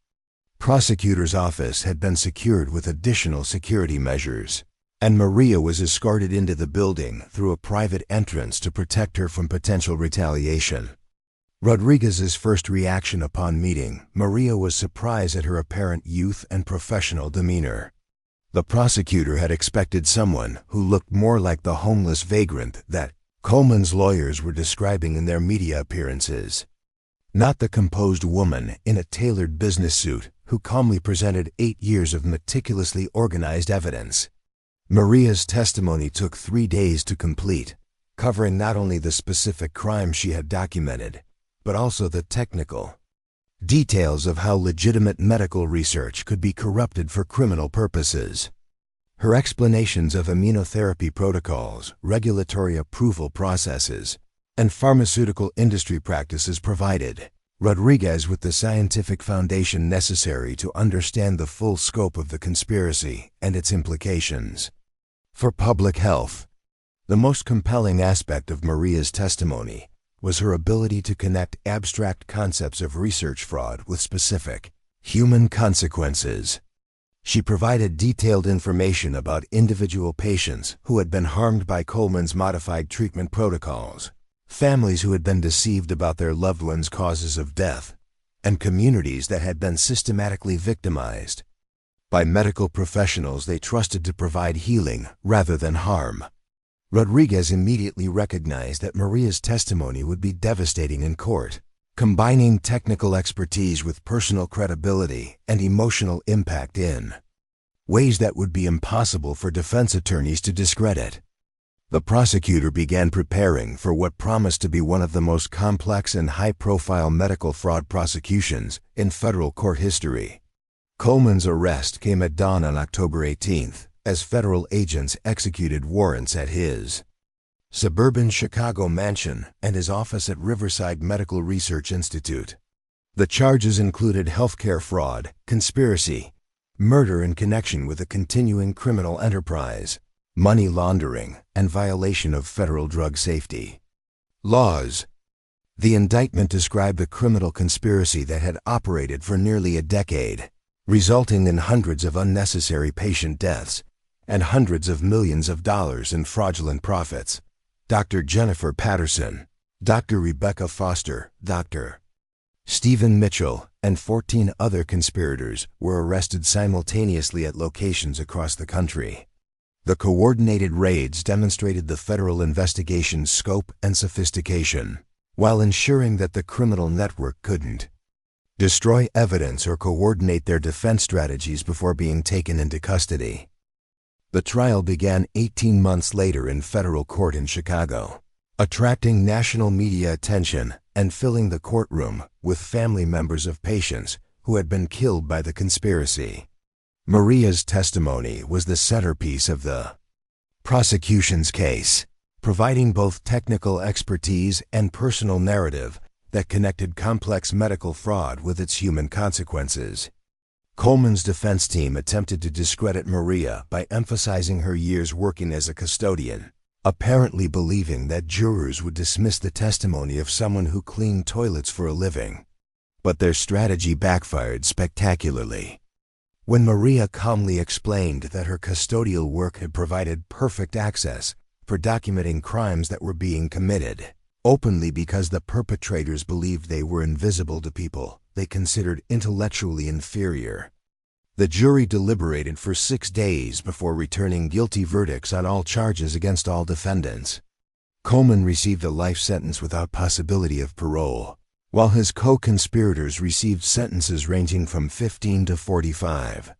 prosecutor's office had been secured with additional security measures, and Maria was escorted into the building through a private entrance to protect her from potential retaliation. Rodriguez's first reaction upon meeting Maria was surprise at her apparent youth and professional demeanor. The prosecutor had expected someone who looked more like the homeless vagrant that Coleman's lawyers were describing in their media appearances, not the composed woman in a tailored business suit who calmly presented 8 years of meticulously organized evidence. Maria's testimony took 3 days to complete, covering not only the specific crimes she had documented, but also the technical details of how legitimate medical research could be corrupted for criminal purposes. Her explanations of immunotherapy protocols, regulatory approval processes, and pharmaceutical industry practices provided Rodriguez with the scientific foundation necessary to understand the full scope of the conspiracy and its implications for public health. The most compelling aspect of Maria's testimony was her ability to connect abstract concepts of research fraud with specific human consequences. She provided detailed information about individual patients who had been harmed by Coleman's modified treatment protocols, families who had been deceived about their loved ones' causes of death, and communities that had been systematically victimized by medical professionals they trusted to provide healing rather than harm. Rodriguez immediately recognized that Maria's testimony would be devastating in court, combining technical expertise with personal credibility and emotional impact in ways that would be impossible for defense attorneys to discredit. The prosecutor began preparing for what promised to be one of the most complex and high-profile medical fraud prosecutions in federal court history. Coleman's arrest came at dawn on October 18th, as federal agents executed warrants at his suburban Chicago mansion and his office at Riverside Medical Research Institute. The charges included healthcare fraud, conspiracy, murder in connection with a continuing criminal enterprise, money laundering, and violation of federal drug safety laws. The indictment described a criminal conspiracy that had operated for nearly a decade, resulting in hundreds of unnecessary patient deaths and hundreds of millions of dollars in fraudulent profits. Dr. Jennifer Patterson, Dr. Rebecca Foster, Dr. Stephen Mitchell, and 14 other conspirators were arrested simultaneously at locations across the country. The coordinated raids demonstrated the federal investigation's scope and sophistication, while ensuring that the criminal network couldn't destroy evidence or coordinate their defense strategies before being taken into custody. The trial began 18 months later in federal court in Chicago, attracting national media attention and filling the courtroom with family members of patients who had been killed by the conspiracy. Maria's testimony was the centerpiece of the prosecution's case, providing both technical expertise and personal narrative that connected complex medical fraud with its human consequences. Coleman's defense team attempted to discredit Maria by emphasizing her years working as a custodian, apparently believing that jurors would dismiss the testimony of someone who cleaned toilets for a living. But their strategy backfired spectacularly. When Maria calmly explained that her custodial work had provided perfect access for documenting crimes that were being committed openly because the perpetrators believed they were invisible to people they considered intellectually inferior, the jury deliberated for 6 days before returning guilty verdicts on all charges against all defendants. Coleman received a life sentence without possibility of parole, while his co-conspirators received sentences ranging from 15 to 45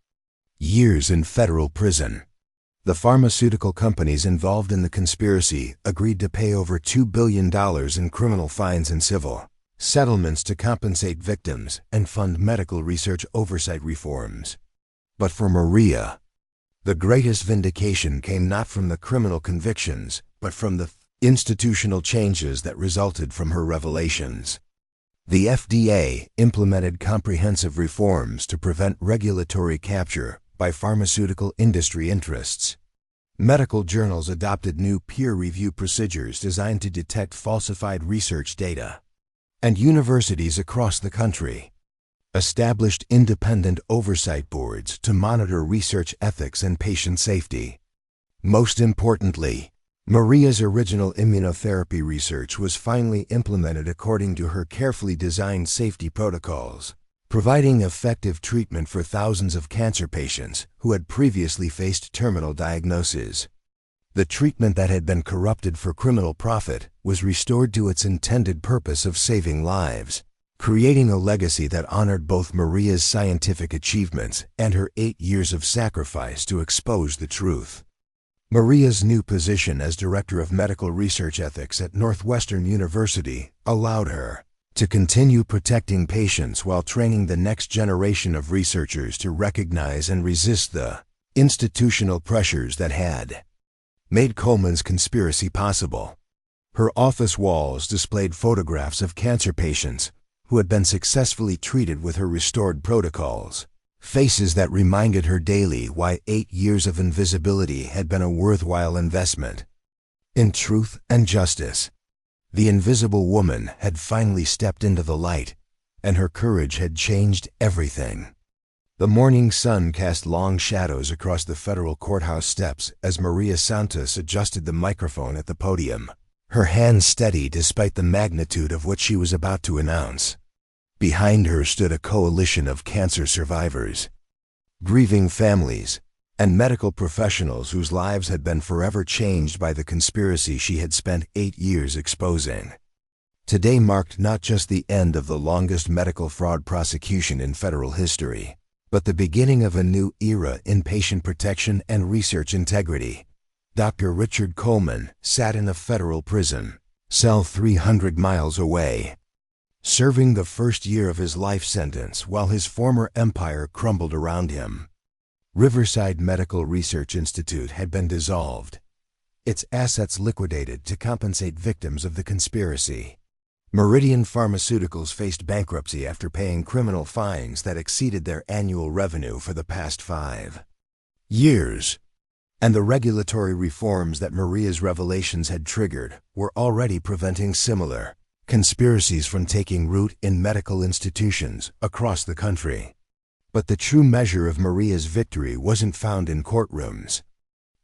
years in federal prison. The pharmaceutical companies involved in the conspiracy agreed to pay over $2 billion in criminal fines and civil settlements to compensate victims and fund medical research oversight reforms. But for Maria, the greatest vindication came not from the criminal convictions, but from the institutional changes that resulted from her revelations. The FDA implemented comprehensive reforms to prevent regulatory capture by pharmaceutical industry interests. Medical journals adopted new peer review procedures designed to detect falsified research data, and universities across the country established independent oversight boards to monitor research ethics and patient safety. Most importantly, Maria's original immunotherapy research was finally implemented according to her carefully designed safety protocols, providing effective treatment for thousands of cancer patients who had previously faced terminal diagnoses. The treatment that had been corrupted for criminal profit was restored to its intended purpose of saving lives, creating a legacy that honored both Maria's scientific achievements and her 8 years of sacrifice to expose the truth. Maria's new position as Director of Medical Research Ethics at Northwestern University allowed her to continue protecting patients while training the next generation of researchers to recognize and resist the institutional pressures that had made Coleman's conspiracy possible. Her office walls displayed photographs of cancer patients who had been successfully treated with her restored protocols, faces that reminded her daily why 8 years of invisibility had been a worthwhile investment. In truth and justice, the invisible woman had finally stepped into the light, and her courage had changed everything. The morning sun cast long shadows across the federal courthouse steps as Maria Santos adjusted the microphone at the podium, her hands steady despite the magnitude of what she was about to announce. Behind her stood a coalition of cancer survivors, grieving families, and medical professionals whose lives had been forever changed by the conspiracy she had spent 8 years exposing. Today marked not just the end of the longest medical fraud prosecution in federal history, but the beginning of a new era in patient protection and research integrity. Dr. Richard Coleman sat in a federal prison cell 300 miles away, serving the first year of his life sentence while his former empire crumbled around him. Riverside Medical Research Institute had been dissolved, its assets liquidated to compensate victims of the conspiracy. Meridian Pharmaceuticals faced bankruptcy after paying criminal fines that exceeded their annual revenue for the past 5 years. And the regulatory reforms that Maria's revelations had triggered were already preventing similar conspiracies from taking root in medical institutions across the country. But the true measure of Maria's victory wasn't found in courtrooms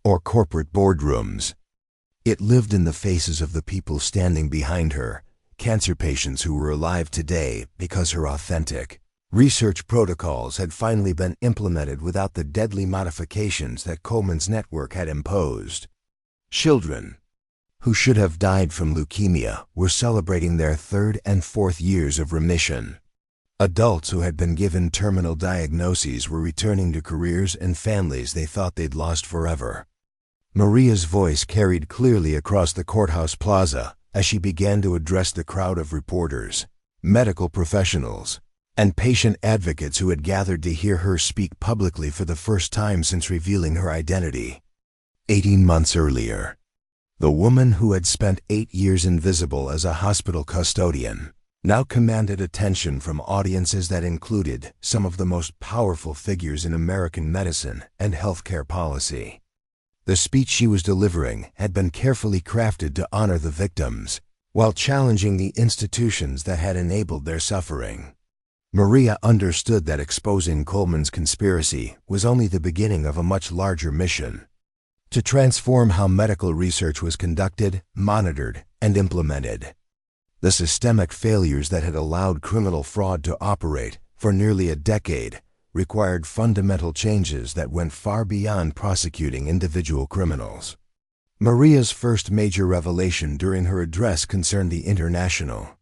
or corporate boardrooms. It lived in the faces of the people standing behind her, cancer patients who were alive today because her authentic research protocols had finally been implemented without the deadly modifications that Coleman's network had imposed. Children who should have died from leukemia were celebrating their 3rd and 4th years of remission. Adults who had been given terminal diagnoses were returning to careers and families they thought they'd lost forever. Maria's voice carried clearly across the courthouse plaza as she began to address the crowd of reporters, medical professionals, and patient advocates who had gathered to hear her speak publicly for the first time since revealing her identity. 18 months earlier, the woman who had spent 8 years invisible as a hospital custodian now commanded attention from audiences that included some of the most powerful figures in American medicine and healthcare policy. The speech she was delivering had been carefully crafted to honor the victims, while challenging the institutions that had enabled their suffering. Maria understood that exposing Coleman's conspiracy was only the beginning of a much larger mission: to transform how medical research was conducted, monitored, and implemented. The systemic failures that had allowed criminal fraud to operate for nearly a decade required fundamental changes that went far beyond prosecuting individual criminals. Maria's first major revelation during her address concerned the international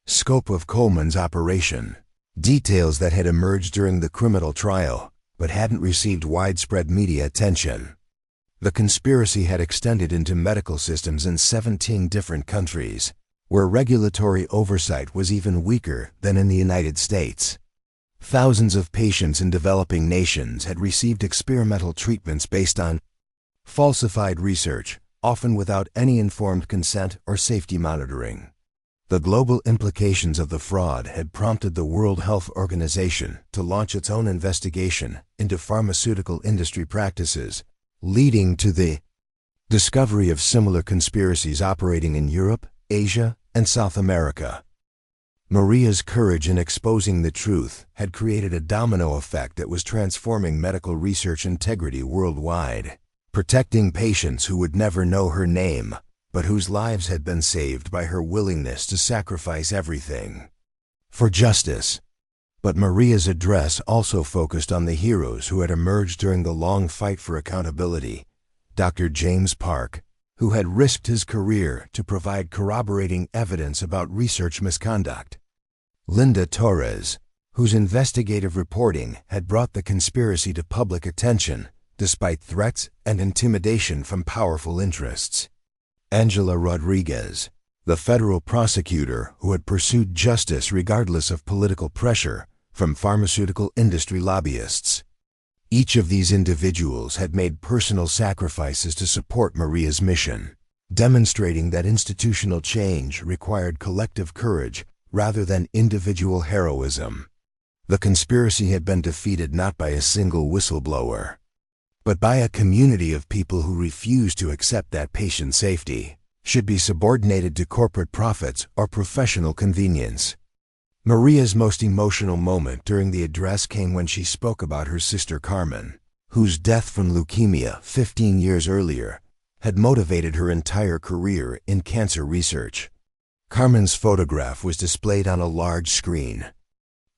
scope of Coleman's operation, details that had emerged during the criminal trial but hadn't received widespread media attention. The conspiracy had extended into medical systems in 17 different countries, where regulatory oversight was even weaker than in the United States. Thousands of patients in developing nations had received experimental treatments based on falsified research, often without any informed consent or safety monitoring. The global implications of the fraud had prompted the World Health Organization to launch its own investigation into pharmaceutical industry practices, leading to the discovery of similar conspiracies operating in Europe, Asia, and South America. Maria's courage in exposing the truth had created a domino effect that was transforming medical research integrity worldwide, protecting patients who would never know her name, but whose lives had been saved by her willingness to sacrifice everything for justice. But Maria's address also focused on the heroes who had emerged during the long fight for accountability. Dr. James Park, who had risked his career to provide corroborating evidence about research misconduct. Linda Torres, whose investigative reporting had brought the conspiracy to public attention despite threats and intimidation from powerful interests. Angela Rodriguez, the federal prosecutor who had pursued justice regardless of political pressure from pharmaceutical industry lobbyists. Each of these individuals had made personal sacrifices to support Maria's mission, demonstrating that institutional change required collective courage rather than individual heroism. The conspiracy had been defeated not by a single whistleblower, but by a community of people who refused to accept that patient safety should be subordinated to corporate profits or professional convenience. Maria's most emotional moment during the address came when she spoke about her sister Carmen, whose death from leukemia 15 years earlier had motivated her entire career in cancer research. Carmen's photograph was displayed on a large screen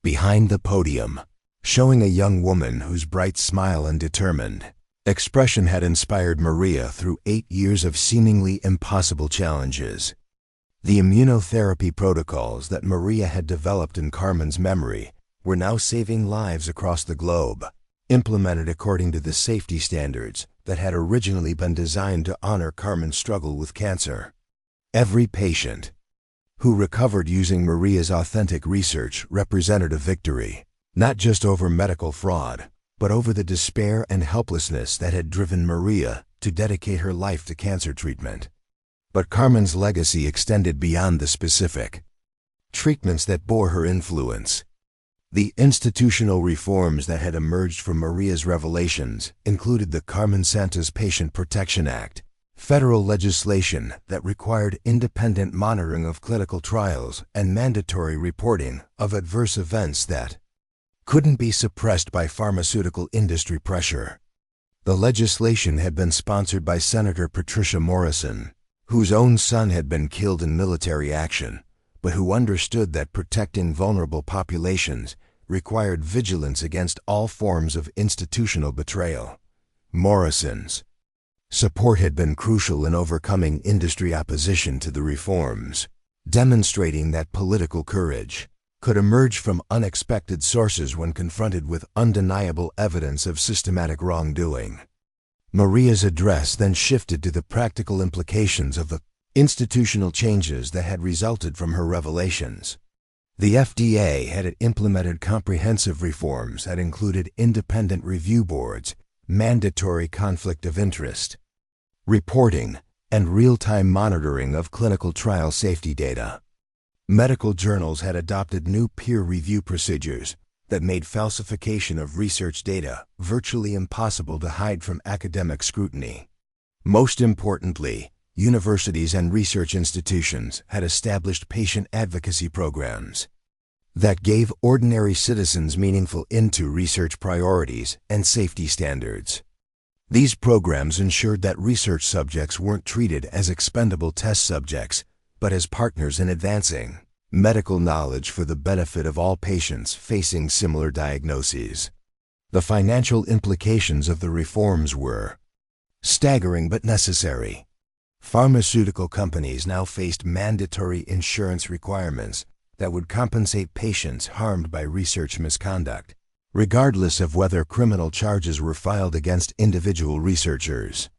behind the podium, showing a young woman whose bright smile and determined expression had inspired Maria through 8 years of seemingly impossible challenges. The immunotherapy protocols that Maria had developed in Carmen's memory were now saving lives across the globe, implemented according to the safety standards that had originally been designed to honor Carmen's struggle with cancer. Every patient who recovered using Maria's authentic research represented a victory, not just over medical fraud, but over the despair and helplessness that had driven Maria to dedicate her life to cancer treatment. But Carmen's legacy extended beyond the specific treatments that bore her influence. The institutional reforms that had emerged from Maria's revelations included the Carmen Santos Patient Protection Act, federal legislation that required independent monitoring of clinical trials and mandatory reporting of adverse events that couldn't be suppressed by pharmaceutical industry pressure. The legislation had been sponsored by Senator Patricia Morrison, whose own son had been killed in military action, but who understood that protecting vulnerable populations required vigilance against all forms of institutional betrayal. Morrison's support had been crucial in overcoming industry opposition to the reforms, demonstrating that political courage could emerge from unexpected sources when confronted with undeniable evidence of systematic wrongdoing. Maria's address then shifted to the practical implications of the institutional changes that had resulted from her revelations. The FDA had implemented comprehensive reforms that included independent review boards, mandatory conflict of interest reporting, and real-time monitoring of clinical trial safety data. Medical journals had adopted new peer review procedures that made falsification of research data virtually impossible to hide from academic scrutiny. Most importantly, universities and research institutions had established patient advocacy programs that gave ordinary citizens meaningful input into research priorities and safety standards. These programs ensured that research subjects weren't treated as expendable test subjects, but as partners in advancing medical knowledge for the benefit of all patients facing similar diagnoses. The financial implications of the reforms were staggering but necessary. Pharmaceutical companies now faced mandatory insurance requirements that would compensate patients harmed by research misconduct, regardless of whether criminal charges were filed against individual researchers.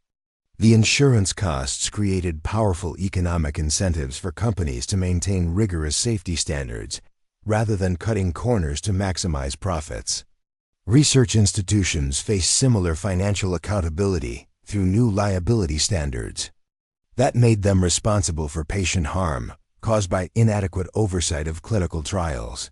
The insurance costs created powerful economic incentives for companies to maintain rigorous safety standards rather than cutting corners to maximize profits. Research institutions face similar financial accountability through new liability standards that made them responsible for patient harm caused by inadequate oversight of clinical trials.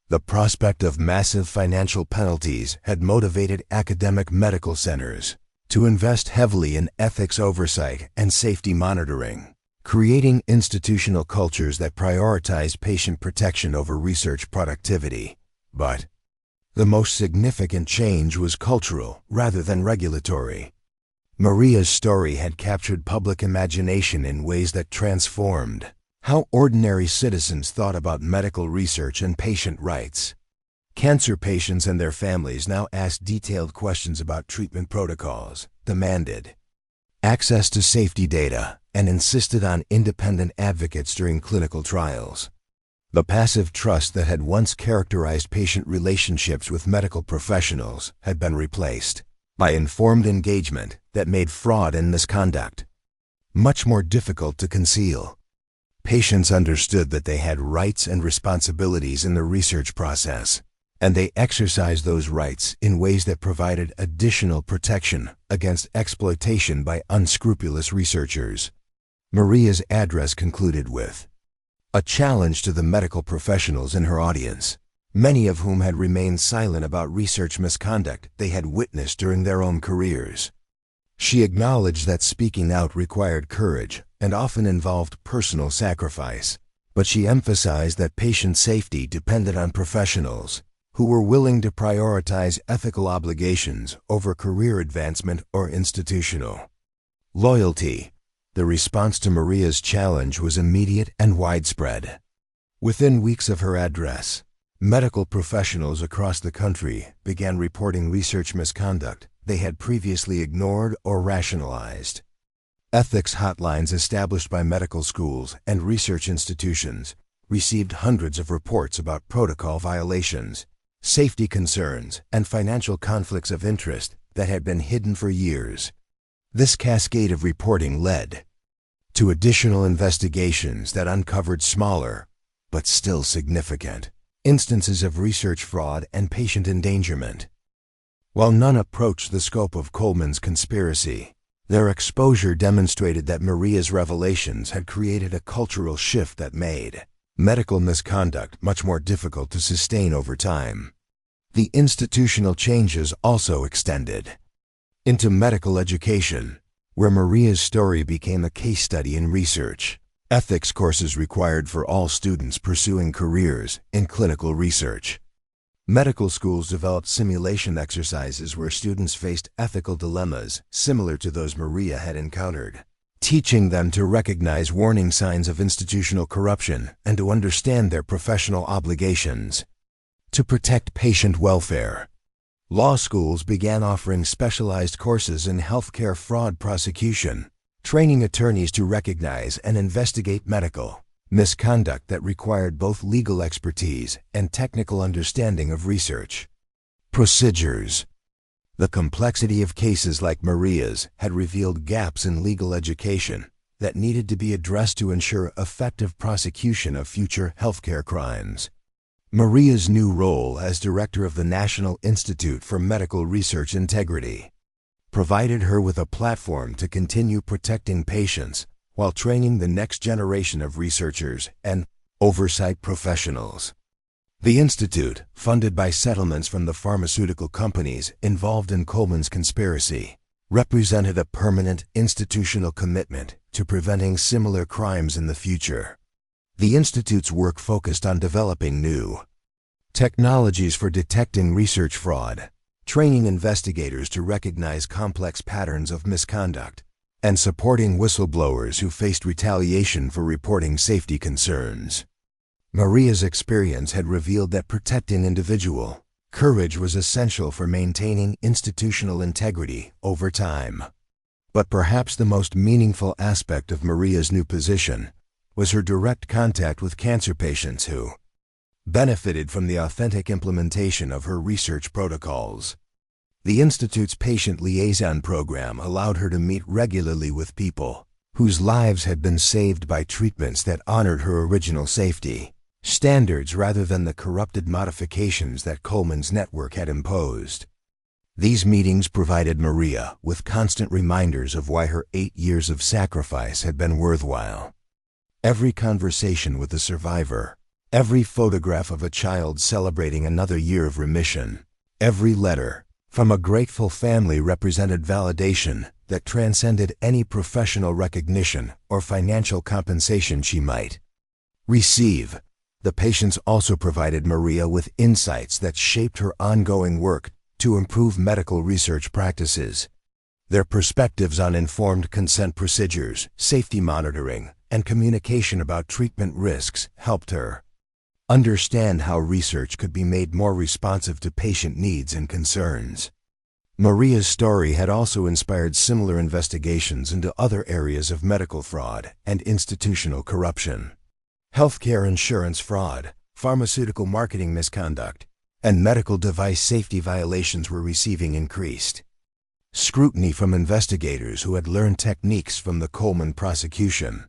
The prospect of massive financial penalties had motivated academic medical centers to invest heavily in ethics oversight and safety monitoring, creating institutional cultures that prioritized patient protection over research productivity. But the most significant change was cultural rather than regulatory. Maria's story had captured public imagination in ways that transformed how ordinary citizens thought about medical research and patient rights. Cancer patients and their families now asked detailed questions about treatment protocols, demanded access to safety data, and insisted on independent advocates during clinical trials. The passive trust that had once characterized patient relationships with medical professionals had been replaced by informed engagement that made fraud and misconduct much more difficult to conceal. Patients understood that they had rights and responsibilities in the research process, and they exercised those rights in ways that provided additional protection against exploitation by unscrupulous researchers. Maria's address concluded with a challenge to the medical professionals in her audience, many of whom had remained silent about research misconduct they had witnessed during their own careers. She acknowledged that speaking out required courage and often involved personal sacrifice, but she emphasized that patient safety depended on professionals who were willing to prioritize ethical obligations over career advancement or institutional loyalty. The response to Maria's challenge was immediate and widespread. Within weeks of her address, medical professionals across the country began reporting research misconduct they had previously ignored or rationalized. Ethics hotlines established by medical schools and research institutions received hundreds of reports about protocol violations, safety concerns, and financial conflicts of interest that had been hidden for years. This cascade of reporting led to additional investigations that uncovered smaller, but still significant, instances of research fraud and patient endangerment. While none approached the scope of Coleman's conspiracy, their exposure demonstrated that Maria's revelations had created a cultural shift that made medical misconduct much more difficult to sustain over time. The institutional changes also extended into medical education, where Maria's story became a case study in research. Ethics courses required for all students pursuing careers in clinical research. Medical schools developed simulation exercises where students faced ethical dilemmas similar to those Maria had encountered, teaching them to recognize warning signs of institutional corruption and to understand their professional obligations. To protect patient welfare, law schools began offering specialized courses in healthcare fraud prosecution, training attorneys to recognize and investigate medical misconduct that required both legal expertise and technical understanding of research procedures. The complexity of cases like Maria's had revealed gaps in legal education that needed to be addressed to ensure effective prosecution of future healthcare crimes. Maria's new role as director of the National Institute for Medical Research Integrity provided her with a platform to continue protecting patients while training the next generation of researchers and oversight professionals. The Institute, funded by settlements from the pharmaceutical companies involved in Coleman's conspiracy, represented a permanent institutional commitment to preventing similar crimes in the future. The Institute's work focused on developing new technologies for detecting research fraud, training investigators to recognize complex patterns of misconduct, and supporting whistleblowers who faced retaliation for reporting safety concerns. Maria's experience had revealed that protecting individual courage was essential for maintaining institutional integrity over time. But perhaps the most meaningful aspect of Maria's new position was her direct contact with cancer patients who benefited from the authentic implementation of her research protocols. The Institute's patient liaison program allowed her to meet regularly with people whose lives had been saved by treatments that honored her original safety standards rather than the corrupted modifications that Coleman's network had imposed. These meetings provided Maria with constant reminders of why her 8 years of sacrifice had been worthwhile. Every conversation with a survivor, every photograph of a child celebrating another year of remission, every letter from a grateful family represented validation that transcended any professional recognition or financial compensation she might receive. The patients also provided Maria with insights that shaped her ongoing work to improve medical research practices. Their perspectives on informed consent procedures, safety monitoring, and communication about treatment risks helped her understand how research could be made more responsive to patient needs and concerns. Maria's story had also inspired similar investigations into other areas of medical fraud and institutional corruption. Healthcare insurance fraud, pharmaceutical marketing misconduct, and medical device safety violations were receiving increased scrutiny from investigators who had learned techniques from the Coleman prosecution.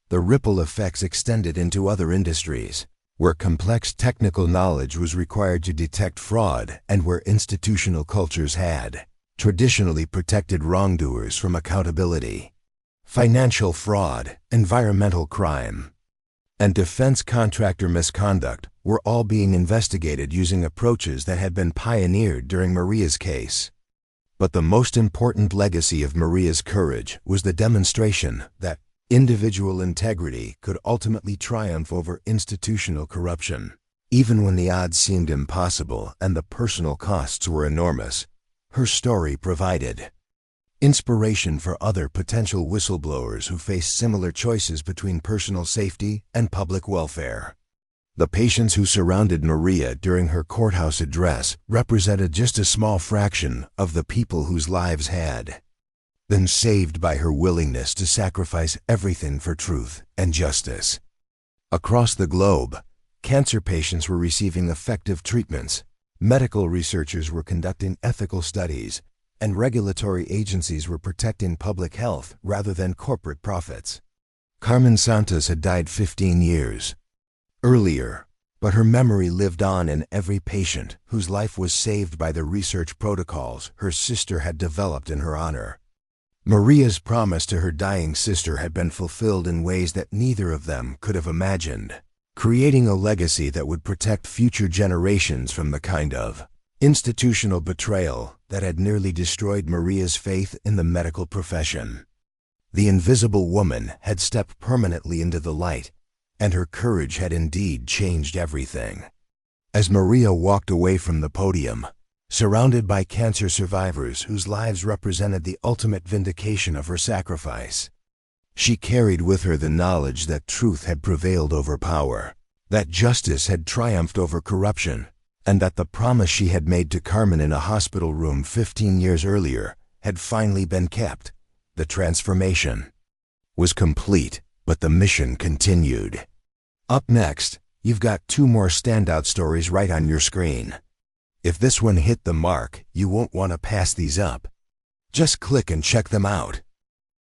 The ripple effects extended into other industries, where complex technical knowledge was required to detect fraud and where institutional cultures had traditionally protected wrongdoers from accountability. Financial fraud, environmental crime, and defense contractor misconduct were all being investigated using approaches that had been pioneered during Maria's case. But the most important legacy of Maria's courage was the demonstration that individual integrity could ultimately triumph over institutional corruption. Even when the odds seemed impossible and the personal costs were enormous, her story provided inspiration for other potential whistleblowers who faced similar choices between personal safety and public welfare. The patients who surrounded Maria during her courthouse address represented just a small fraction of the people whose lives had been saved by her willingness to sacrifice everything for truth and justice. Across the globe, cancer patients were receiving effective treatments, medical researchers were conducting ethical studies, and regulatory agencies were protecting public health rather than corporate profits. Carmen Santos had died 15 years earlier, but her memory lived on in every patient whose life was saved by the research protocols her sister had developed in her honor. Maria's promise to her dying sister had been fulfilled in ways that neither of them could have imagined, creating a legacy that would protect future generations from the kind of institutional betrayal that had nearly destroyed Maria's faith in the medical profession. The invisible woman had stepped permanently into the light, and her courage had indeed changed everything. As Maria walked away from the podium, surrounded by cancer survivors whose lives represented the ultimate vindication of her sacrifice, she carried with her the knowledge that truth had prevailed over power, that justice had triumphed over corruption, and that the promise she had made to Carmen in a hospital room 15 years earlier had finally been kept. The transformation was complete, but the mission continued. Up next, you've got 2 more standout stories right on your screen. If this one hit the mark, you won't want to pass these up. Just click and check them out.